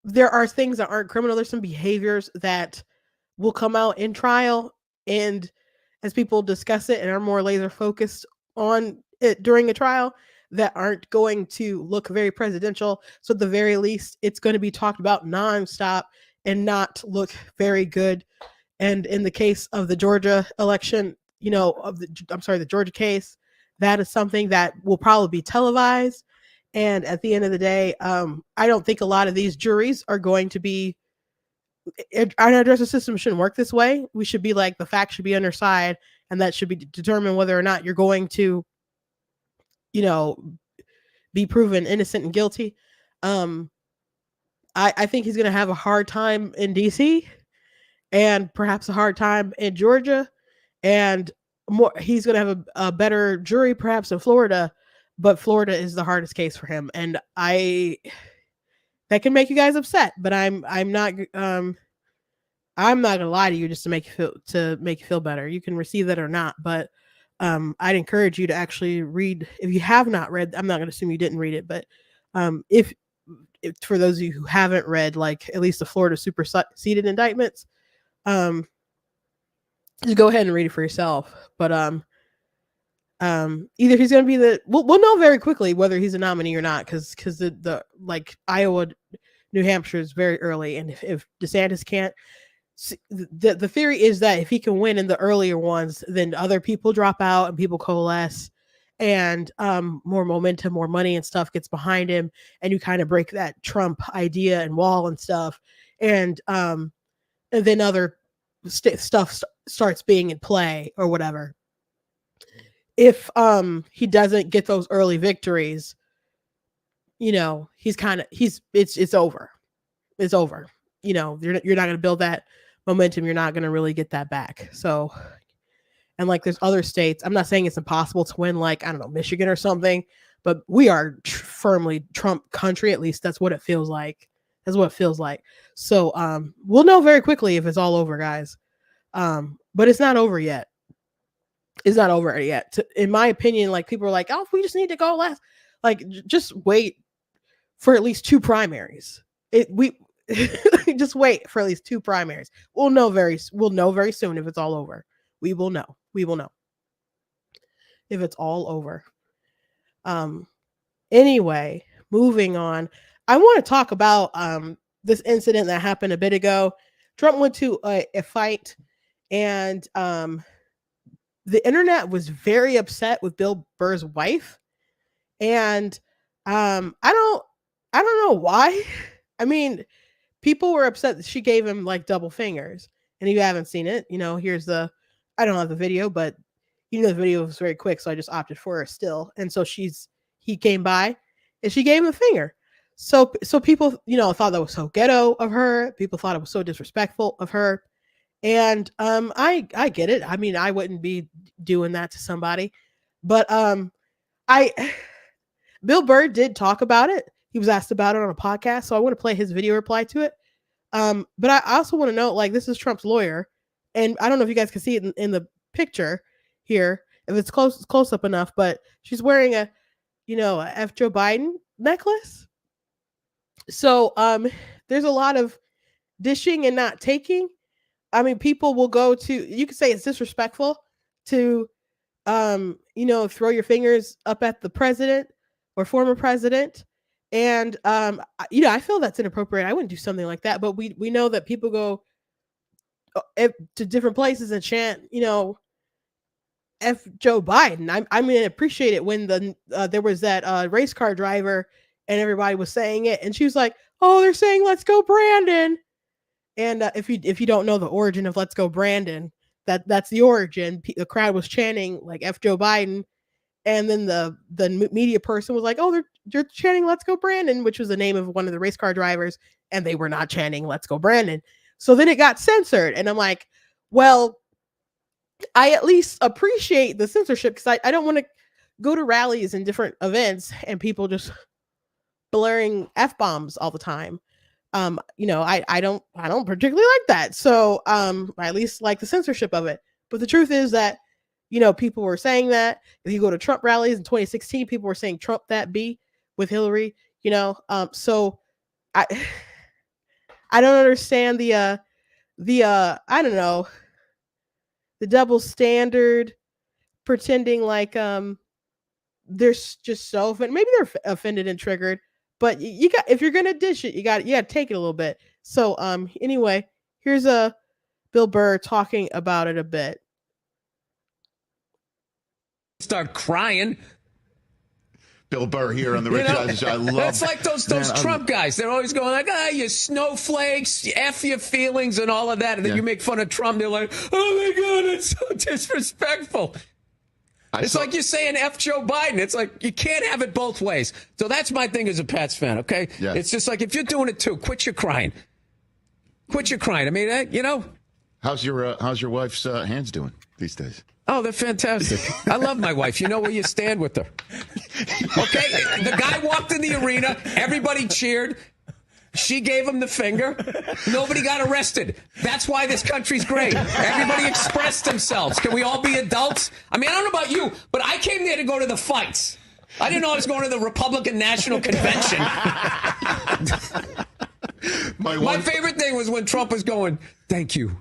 there are things that aren't criminal, there's some behaviors that will come out in trial, and as people discuss it and are more laser focused on it during a trial, that aren't going to look very presidential. So at the very least, it's going to be talked about nonstop and not look very good. And in the case of the Georgia election, the Georgia case, that is something that will probably be televised. And at the end of the day, I don't think a lot of these juries are going to be. Our justice system shouldn't work this way. We should be like, the facts should be on our side, and that should be determine whether or not you're going to, be proven innocent and guilty. I think he's going to have a hard time in DC, and perhaps a hard time in Georgia, and he's going to have a better jury perhaps in Florida, but Florida is the hardest case for him, and that can make you guys upset, but I'm not gonna lie to you just to make you feel better. You can receive that or not, but I'd encourage you to actually read. If you have not read, I'm not gonna assume you didn't read it, but if for those of you who haven't read, like, at least the Florida superseded indictments, just go ahead and read it for yourself. But either he's going to be we'll know very quickly whether he's a nominee or not, because the like Iowa, New Hampshire is very early, and if DeSantis can't, the theory is that if he can win in the earlier ones, then other people drop out and people coalesce, and more momentum, more money and stuff gets behind him, and you kind of break that Trump idea and wall and stuff, and then other stuff starts being in play or whatever. If he doesn't get those early victories, it's over. It's over. You're not going to build that momentum. You're not going to really get that back. So, and like, there's other states. I'm not saying it's impossible to win, like, I don't know, Michigan or something, but we are firmly Trump country. At least that's what it feels like. So, we'll know very quickly if it's all over, guys. But it's not over yet. It's not over yet. In my opinion, like, people are like, oh, we just need to go last. Like, just wait for at least 2 primaries. Just wait for at least 2 primaries. We'll know very soon if it's all over. We will know if it's all over. Anyway, moving on. I want to talk about this incident that happened a bit ago. Trump went to a fight, and the internet was very upset with Bill Burr's wife, and I don't know why. I mean, people were upset that she gave him like double fingers, and if you haven't seen it, I don't have the video, but the video was very quick, so I just opted for her still. And so he came by, and she gave him a finger. So people, thought that was so ghetto of her. People thought it was so disrespectful of her. And I get it. I mean, I wouldn't be doing that to somebody, But I Bill Burr did talk about it. He was asked about it on a podcast, so I want to play his video reply to it. But I also want to note, like, this is Trump's lawyer, and I don't know if you guys can see it in the picture here, if it's close up enough, but she's wearing a F Joe Biden necklace. So there's a lot of dishing and not taking. I mean, people will go to, you could say it's disrespectful to throw your fingers up at the president or former president. And I feel that's inappropriate. I wouldn't do something like that, but we know that people go to different places and chant, F Joe Biden. I mean, I appreciate it when there was that race car driver and everybody was saying it, and she was like, "Oh, they're saying let's go Brandon." And if you don't know the origin of "Let's Go Brandon," that's the origin. The crowd was chanting like "F Joe Biden," and then the media person was like, "Oh, they're chanting "Let's Go Brandon," which was the name of one of the race car drivers, and they were not chanting "Let's Go Brandon." So then it got censored, and I'm like, well, I at least appreciate the censorship because I don't want to go to rallies and different events and people just blaring F-bombs all the time. I don't particularly like that. So I at least like the censorship of it. But the truth is that, people were saying that. If you go to Trump rallies in 2016, people were saying Trump that B with Hillary, so I I don't understand the I don't know, the double standard, pretending like they're just so offended. Maybe they're offended and triggered, but you got, if you're gonna dish it, you got to take it a little bit. So anyway, here's a Bill Burr talking about it a bit. Start crying. Bill Burr here on the Rich Eisen Show. I love. It's like those Trump guys. They're always going like, you snowflakes, F your feelings and all of that. And then you make fun of Trump. They're like, oh my God, it's so disrespectful. It's like you're saying F Joe Biden. It's like you can't have it both ways. So that's my thing as a Pats fan, okay? Yeah. It's just like if you're doing it too, quit your crying. Quit your crying. I mean, How's your wife's hands doing these days? Oh, they're fantastic. I love my wife. You know where you stand with her. Okay? The guy walked in the arena. Everybody cheered. She gave him the finger. Nobody got arrested. That's why this country's great. Everybody expressed themselves. Can we all be adults? I mean, I don't know about you, but I came there to go to the fights. I didn't know I was going to the Republican National Convention. My favorite thing was when Trump was going, thank you.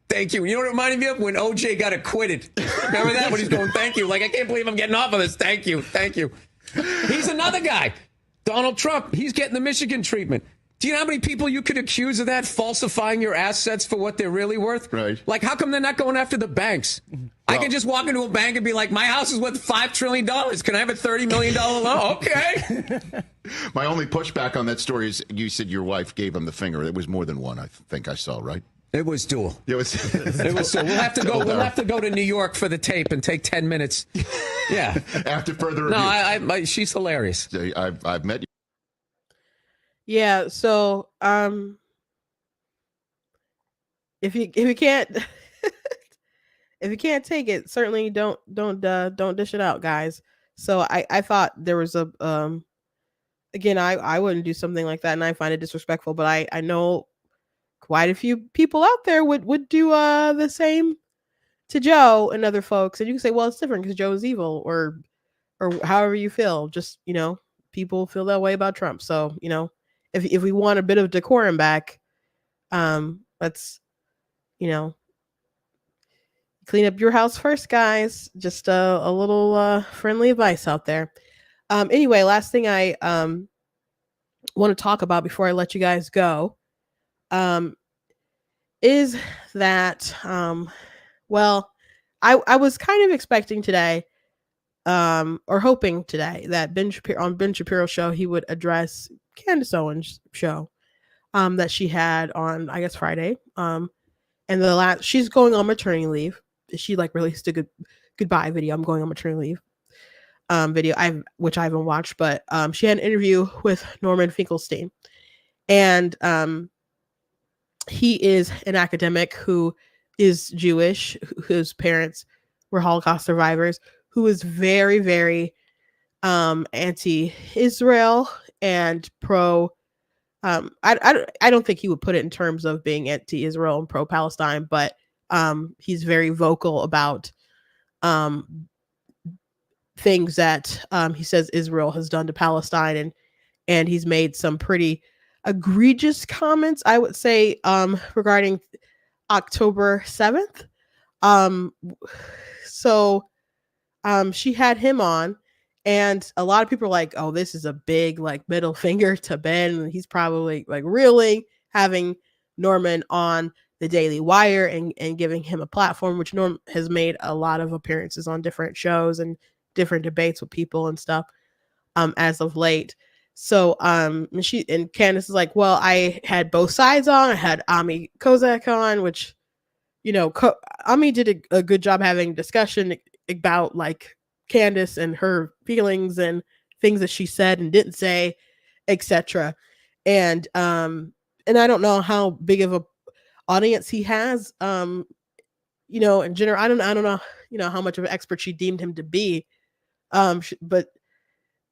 Thank you. You know what it reminded me of? When OJ got acquitted. Remember that? When he's going, thank you. Like, I can't believe I'm getting off of this. Thank you. Thank you. He's another guy. Donald Trump. He's getting the Michigan treatment. Do you know how many people you could accuse of that, falsifying your assets for what they're really worth? Right. Like, how come they're not going after the banks? I can just walk into a bank and be like, my house is worth $5 trillion. Can I have a $30 million loan? Okay. My only pushback on that story is you said your wife gave him the finger. It was more than one, I think I saw, right? It was dual. It was dual. We'll have to go. We'll have to go to New York for the tape and take 10 minutes. Yeah. After further review. No, she's hilarious. I've met you. Yeah. So if you can't if you can't take it, certainly don't dish it out, guys. So I thought there was a again, I wouldn't do something like that, and I find it disrespectful. But I know quite a few people out there would do the same to Joe and other folks. And you can say, well, it's different because Joe's evil, or however you feel. Just, people feel that way about Trump. So, if we want a bit of decorum back, let's, clean up your house first, guys. Just a little friendly advice out there. Anyway, last thing I want to talk about before I let you guys go is that well, I was kind of expecting today or hoping today that Ben Shapiro's show he would address Candace Owens' show that she had on, I guess, Friday. And she's going on maternity leave. She released a goodbye video. I'm going on maternity leave video, which I haven't watched, but she had an interview with Norman Finkelstein, and he is an academic who is Jewish, whose parents were Holocaust survivors, who is very, very anti-Israel and pro. I don't think he would put it in terms of being anti-Israel and pro-Palestine, but he's very vocal about things that he says Israel has done to Palestine, and he's made some pretty egregious comments, I would say, regarding October 7th. So she had him on, and a lot of people are like, oh, this is a big like middle finger to Ben. And he's probably like reeling, having Norman on the Daily Wire and giving him a platform, which Norm has made a lot of appearances on different shows and different debates with people and stuff as of late. So and Candace is like, well, I had both sides on. I had Ami Kozak on, which, you know, Ami did a good job having discussion about like Candace and her feelings and things that she said and didn't say, etc. And I don't know how big of a audience he has, you know, in general. I don't know, you know, how much of an expert she deemed him to be. But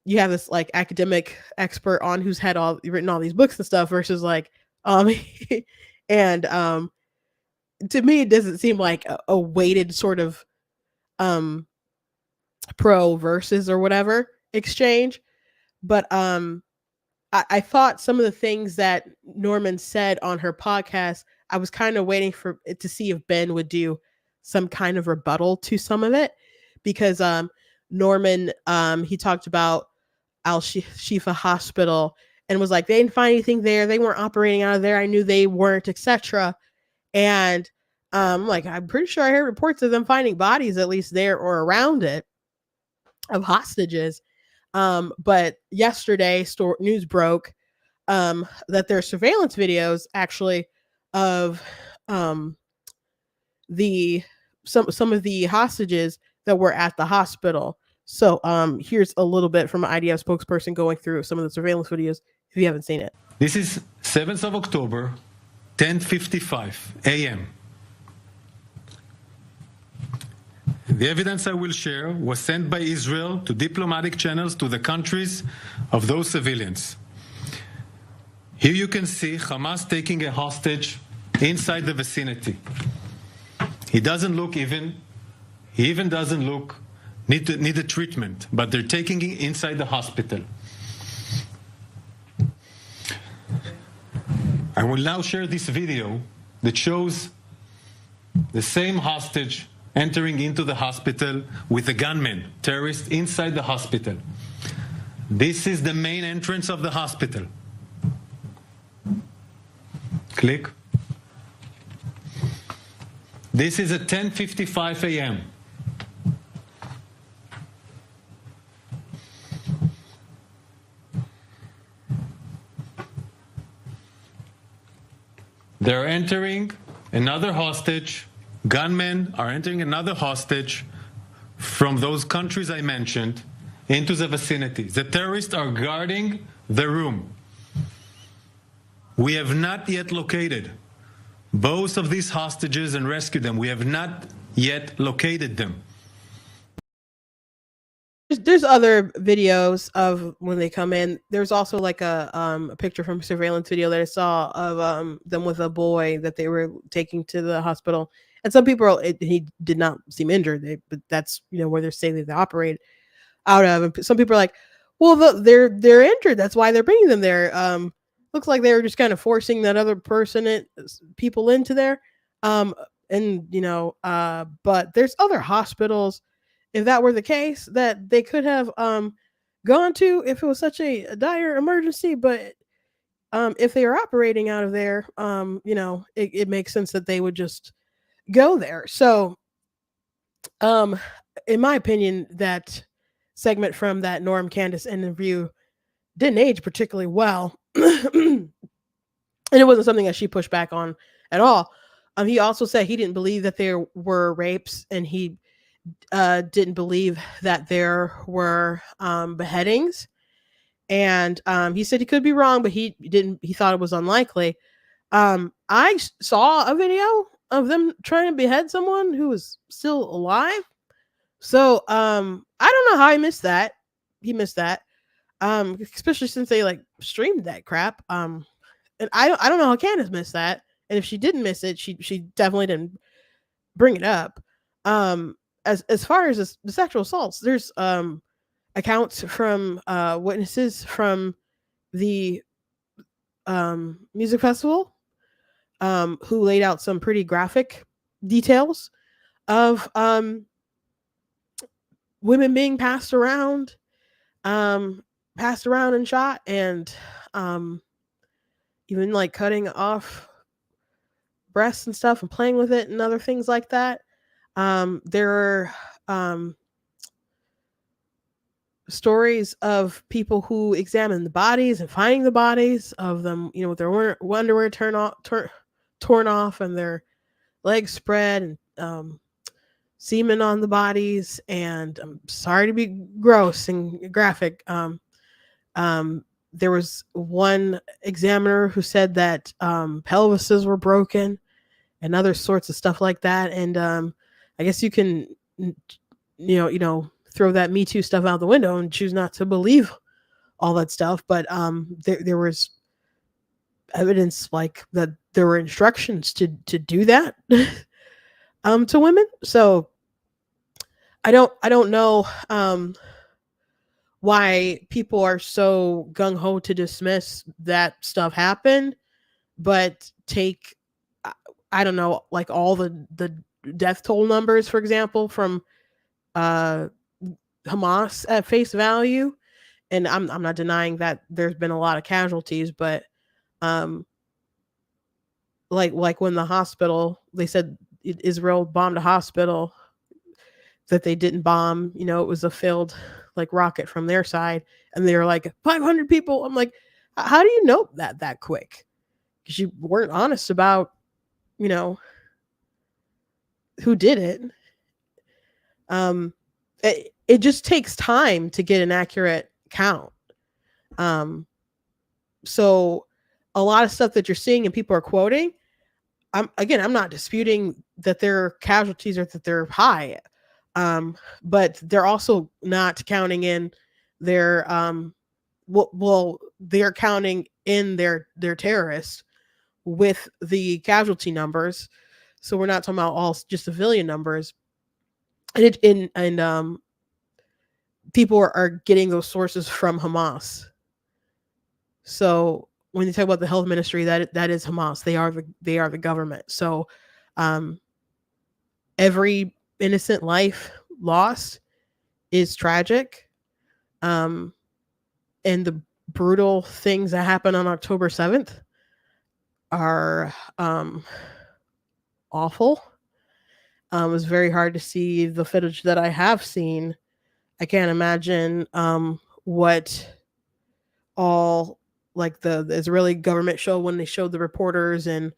you have this like academic expert on who's written all these books and stuff versus like and to me it doesn't seem like a weighted sort of pro versus or whatever exchange. But I thought some of the things that Norman said on her podcast, I was kind of waiting for it to see if Ben would do some kind of rebuttal to some of it, because Norman he talked about Al Shifa Hospital and was like, they didn't find anything there, they weren't operating out of there, I knew they weren't, etc. And like, I'm pretty sure I heard reports of them finding bodies at least there or around it of hostages. But yesterday news broke that there are surveillance videos actually of some of the hostages that were at the hospital. So here's a little bit from an IDF spokesperson going through some of the surveillance videos if you haven't seen it. This is 7th of October, 10:55 a.m. The evidence I will share was sent by Israel to diplomatic channels to the countries of those civilians. Here you can see Hamas taking a hostage inside the vicinity. He even doesn't look need a treatment, but they're taking it inside the hospital. I will now share this video that shows the same hostage entering into the hospital with a gunman, terrorist, inside the hospital. This is the main entrance of the hospital. Click. This is at 10:55 a.m. They're entering another hostage. Gunmen are entering another hostage from those countries I mentioned into the vicinity. The terrorists are guarding the room. We have not yet located both of these hostages and rescued them. We have not yet located them. There's other videos of when they come in. There's also like a picture from a surveillance video that I saw of them with a boy that they were taking to the hospital. And some people, he did not seem injured, but that's, you know, where they're saying that they operate out of. And some people are like, well, they're injured, that's why they're bringing them there. Looks like they were just kind of forcing that other people into there. And you know, but there's other hospitals, if that were the case, that they could have gone to if it was such a dire emergency. But if they are operating out of there, you know, it makes sense that they would just go there. So in my opinion, that segment from that Norm Candace interview didn't age particularly well. And it wasn't something that she pushed back on at all. He also said he didn't believe that there were rapes, and he didn't believe that there were beheadings. And he said he could be wrong, but he thought it was unlikely. I saw a video of them trying to behead someone who was still alive. So I don't know how he missed that. He missed that. Especially since they like streamed that crap. And I don't know how Candace missed that. And if she didn't miss it, she definitely didn't bring it up. Um as far as the sexual assaults, there's accounts from witnesses from the music festival who laid out some pretty graphic details of women being passed around and shot, and um, even like cutting off breasts and stuff and playing with it and other things like that. There are stories of people who examine the bodies and finding the bodies of them, with their underwear torn off and their legs spread, and semen on the bodies. And I'm sorry to be gross and graphic. There was one examiner who said that pelvises were broken and other sorts of stuff like that. And I guess you can, throw that Me Too stuff out the window and choose not to believe all that stuff. But there was evidence like that there were instructions to do that to women. So I don't know why people are so gung ho to dismiss that stuff happened, but take I don't know, like all the death toll numbers, for example, from Hamas at face value. And I'm not denying that there's been a lot of casualties, but um like when the hospital, they said Israel bombed a hospital that they didn't bomb, it was a failed like rocket from their side, and they were like 500 people. I'm like, how do you know that quick? Because you weren't honest about, who did it. It just takes time to get an accurate count. So a lot of stuff that you're seeing and people are quoting, I'm not disputing that there are casualties or that they're high. But they're also not counting in their they're counting in their terrorists with the casualty numbers. So we're not talking about all just civilian numbers. And people are getting those sources from Hamas. So when you talk about the health ministry, that is Hamas. They are the government. So every innocent life lost is tragic. And the brutal things that happened on October 7th are awful. It was very hard to see the footage that I have seen. I can't imagine what all like the Israeli government showed when they showed the reporters, and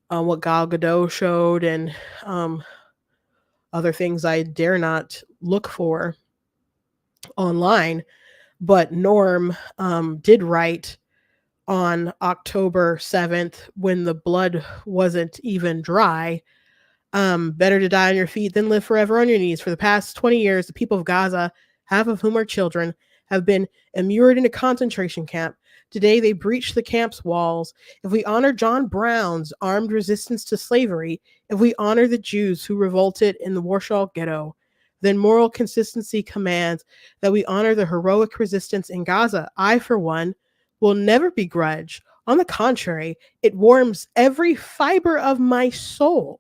what Gal Gadot showed, and other things I dare not look for online. But Norm did write on October 7th, when the blood wasn't even dry, better to die on your feet than live forever on your knees. For the past 20 years, the people of Gaza, half of whom are children, have been immured in a concentration camp. Today, they breach the camp's walls. If we honor John Brown's armed resistance to slavery, if we honor the Jews who revolted in the Warsaw Ghetto, then moral consistency commands that we honor the heroic resistance in Gaza. I, for one, will never begrudge. On the contrary, it warms every fiber of my soul.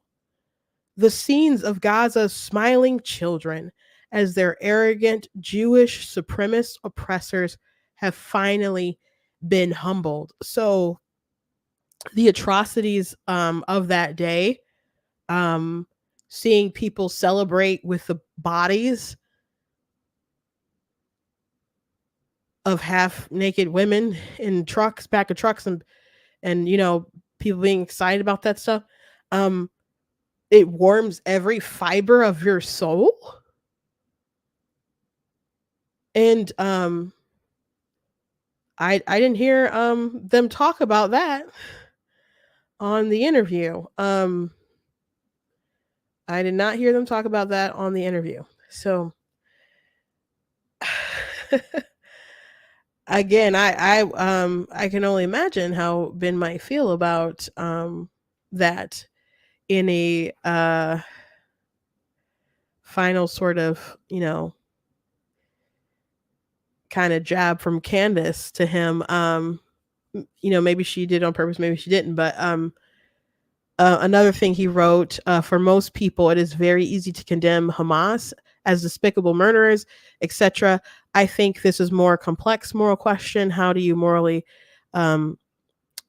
The scenes of Gaza's smiling children as their arrogant Jewish supremacist oppressors have finally been humbled. So the atrocities of that day, seeing people celebrate with the bodies of half naked women in trucks, back of trucks, and people being excited about that stuff, it warms every fiber of your soul. And I didn't hear them talk about that on the interview. I did not hear them talk about that on the interview. So again, I can only imagine how Ben might feel about that in a final sort of, kind of jab from Candace to him. Maybe she did on purpose, maybe she didn't, but another thing he wrote, for most people, it is very easy to condemn Hamas as despicable murderers, etc. I think this is more complex moral question. How do you morally um,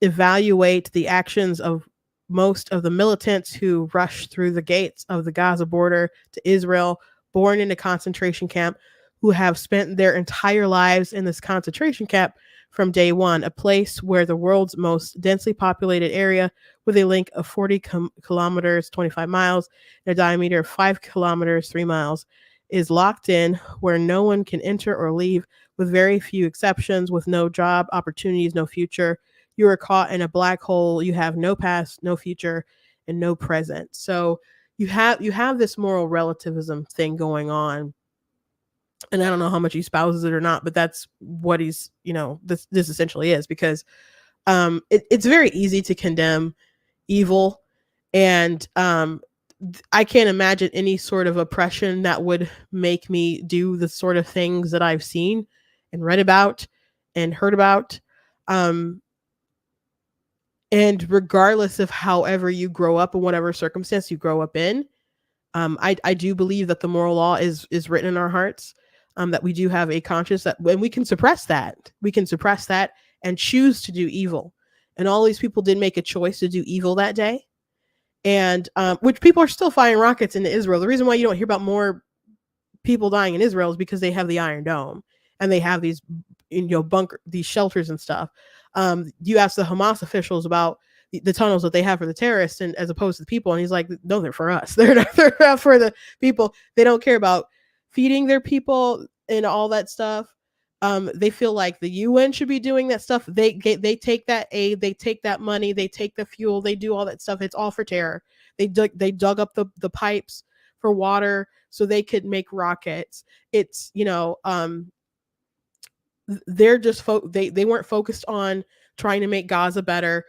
evaluate the actions of most of the militants who rushed through the gates of the Gaza border to Israel, born in a concentration camp, who have spent their entire lives in this concentration camp from day one, a place where the world's most densely populated area, with a length of 40 kilometers, 25 miles, and a diameter of 5 kilometers, 3 miles, is locked in, where no one can enter or leave, with very few exceptions, with no job opportunities, no future. You are caught in a black hole. You have no past, no future, and no present. So you have this moral relativism thing going on, and I don't know how much he spouses it or not, but that's what he's, this essentially is, because it's very easy to condemn evil, and I can't imagine any sort of oppression that would make me do the sort of things that I've seen and read about and heard about. Um, and regardless of however you grow up and whatever circumstance you grow up in, I do believe that the moral law is written in our hearts. That we do have a conscience, that when we can suppress that, and choose to do evil. And all these people did make a choice to do evil that day, and which people are still firing rockets into Israel. The reason why you don't hear about more people dying in Israel is because they have the Iron Dome and they have these, bunker, these shelters and stuff. You ask the Hamas officials about the tunnels that they have for the terrorists, and as opposed to the people, and he's like, no, they're for us. They're not for the people. They don't care about feeding their people and all that stuff. They feel like the UN should be doing that stuff. They take that aid, they take that money, they take the fuel, they do all that stuff. It's all for terror. They dug up the pipes for water so they could make rockets. It's they're just they weren't focused on trying to make Gaza better,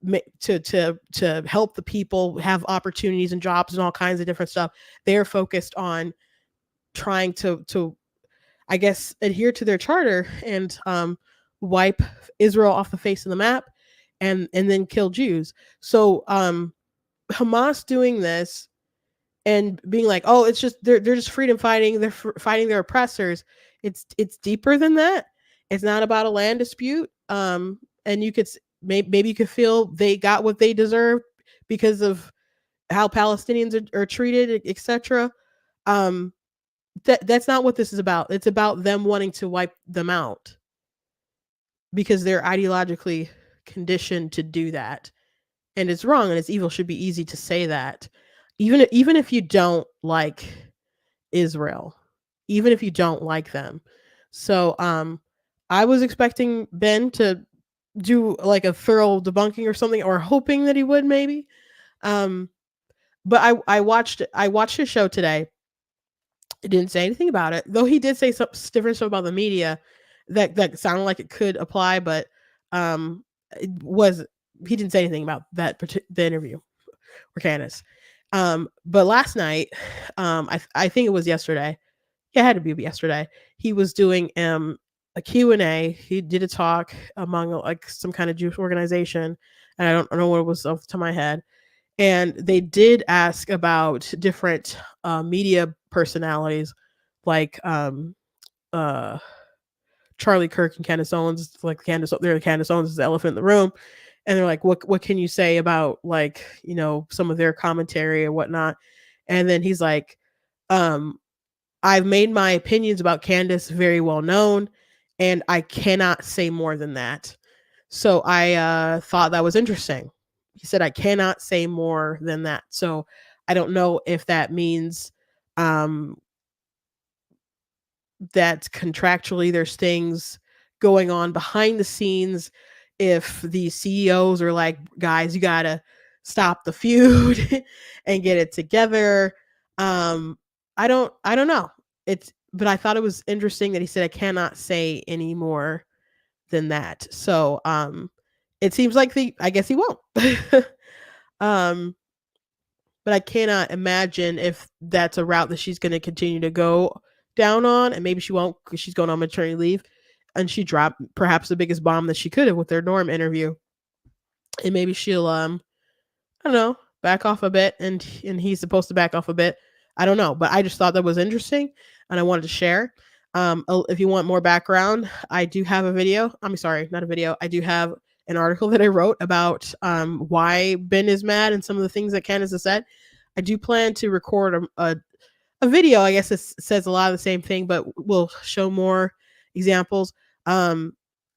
to help the people have opportunities and jobs and all kinds of different stuff. They're focused on trying to I guess adhere to their charter and wipe Israel off the face of the map, and then kill Jews. So Hamas doing this and being like, oh, it's just they're just freedom fighting, they're fighting their oppressors. It's deeper than that. It's not about a land dispute. And you could maybe you could feel they got what they deserved because of how Palestinians are treated, etc. That's not what this is about. It's about them wanting to wipe them out because they're ideologically conditioned to do that. And it's wrong and it's evil. Should be easy to say that. Even if you don't like Israel, even if you don't like them. So I was expecting Ben to do like a thorough debunking or something, or hoping that he would maybe. But I watched his show today. He didn't say anything about it, though he did say some different stuff about the media that sounded like it could apply, but it was he didn't say anything about that the interview or Candace. But last night, I think it was yesterday. Yeah, it had to be yesterday. He was doing a Q&A. He did a talk among like some kind of Jewish organization, and I don't know what it was off the top of my head. And they did ask about different media personalities, like Charlie Kirk and Candace Owens. Like Candace Owens is the elephant in the room, and they're like, "What can you say about like some of their commentary or whatnot?" And then he's like, "I've made my opinions about Candace very well known, and I cannot say more than that." So I thought that was interesting. He said, I cannot say more than that. So I don't know if that means that contractually there's things going on behind the scenes. If the CEOs are like, guys, you got to stop the feud and get it together. I don't know. But I thought it was interesting that he said I cannot say any more than that. So it seems like I guess he won't. um but I cannot imagine if that's a route that she's going to continue to go down on, and maybe she won't because she's going on maternity leave, and she dropped perhaps the biggest bomb that she could have with their Norm interview, and maybe she'll I don't know, back off a bit, and he's supposed to back off a bit. I don't know, but I just thought that was interesting, and I wanted to share. If you want more background, I do have a video. I'm sorry, not a video. I do have an article that I wrote about why Ben is mad and some of the things that Candace has said. I do plan to record a video. I guess it says a lot of the same thing, but we'll show more examples. And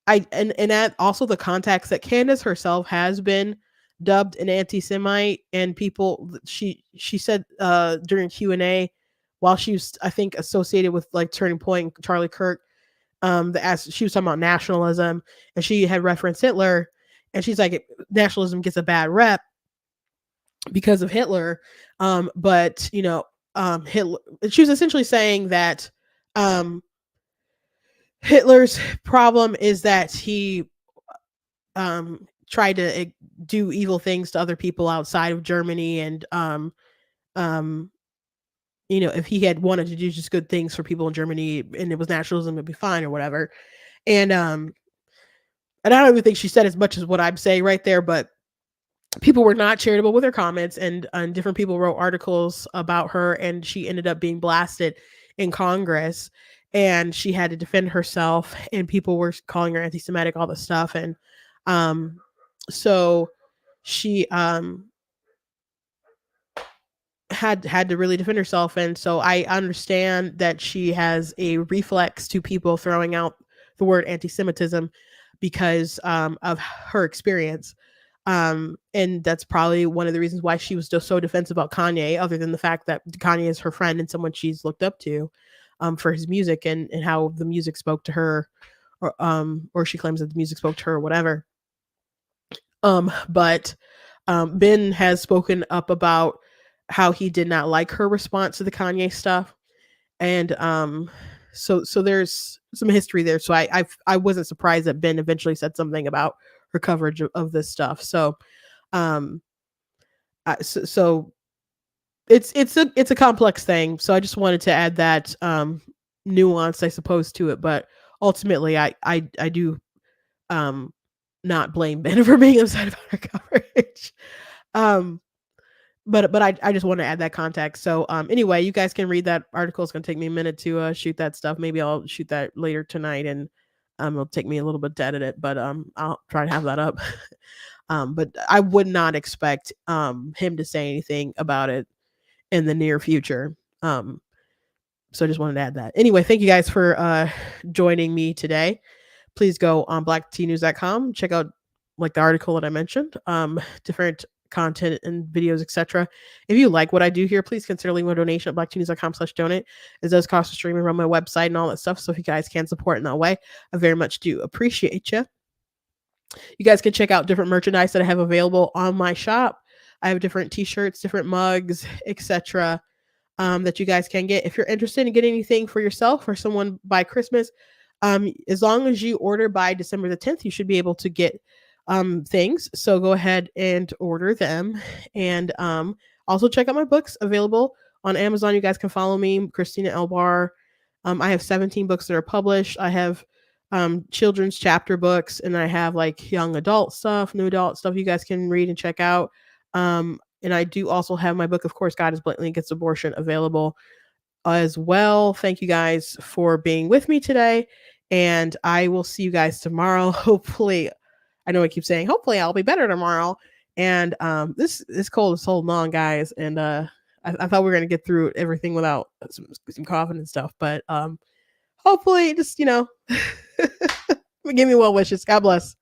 that also the context that Candace herself has been dubbed an anti-Semite, and people she said during Q&A while she was, I think, associated with like Turning Point, Charlie Kirk, as she was talking about nationalism, and she had referenced Hitler, and she's like, nationalism gets a bad rep because of Hitler, but Hitler. She was essentially saying that Hitler's problem is that he tried to do evil things to other people outside of Germany, and if he had wanted to do just good things for people in Germany and it was nationalism, it'd be fine or whatever. And I don't even think she said as much as what I'm saying right there, but people were not charitable with her comments, and different people wrote articles about her, and she ended up being blasted in Congress, and she had to defend herself, and people were calling her anti-Semitic, all this stuff. And so she had to really defend herself. And so I understand that she has a reflex to people throwing out the word anti-Semitism because of her experience. And that's probably one of the reasons why she was just so defensive about Kanye, other than the fact that Kanye is her friend and someone she's looked up to for his music, and how the music spoke to her, or she claims that the music spoke to her or whatever. But Ben has spoken up about how he did not like her response to the Kanye stuff. And so there's some history there. So I wasn't surprised that Ben eventually said something about her coverage of this stuff. So so it's a complex thing. So I just wanted to add that nuance, I suppose, to it. But ultimately, I do not blame Ben for being upset about her coverage. But I just want to add that context. So anyway, you guys can read that article. It's going to take me a minute to shoot that stuff. Maybe I'll shoot that later tonight, and it'll take me a little bit to edit it, but I'll try to have that up. But I would not expect him to say anything about it in the near future. So I just wanted to add that. Anyway, thank you guys for joining me today. Please go on blacktnews.com, check out like the article that I mentioned, different content and videos, etc. If you like what I do here, please consider leaving a donation at blacktnews.com/donate. It does cost to stream and run my website and all that stuff. So if you guys can support in that way, I very much do appreciate you. You guys can check out different merchandise that I have available on my shop. I have different t-shirts, different mugs, etc. That you guys can get. If you're interested in getting anything for yourself or someone by Christmas, as long as you order by December the 10th, you should be able to get things. So go ahead and order them. And also check out my books available on Amazon. You guys can follow me, Christina Elbar. I have 17 books that are published. I have children's chapter books, and I have like young adult stuff, new adult stuff you guys can read and check out. And I do also have my book, of course, God is Blatantly Against Abortion, available as well. Thank you guys for being with me today, and I will see you guys tomorrow. Hopefully, I know I keep saying hopefully I'll be better tomorrow. And this cold is holding on, guys. And I thought we were gonna get through everything without some coughing and stuff, but hopefully, just give me well wishes. God bless.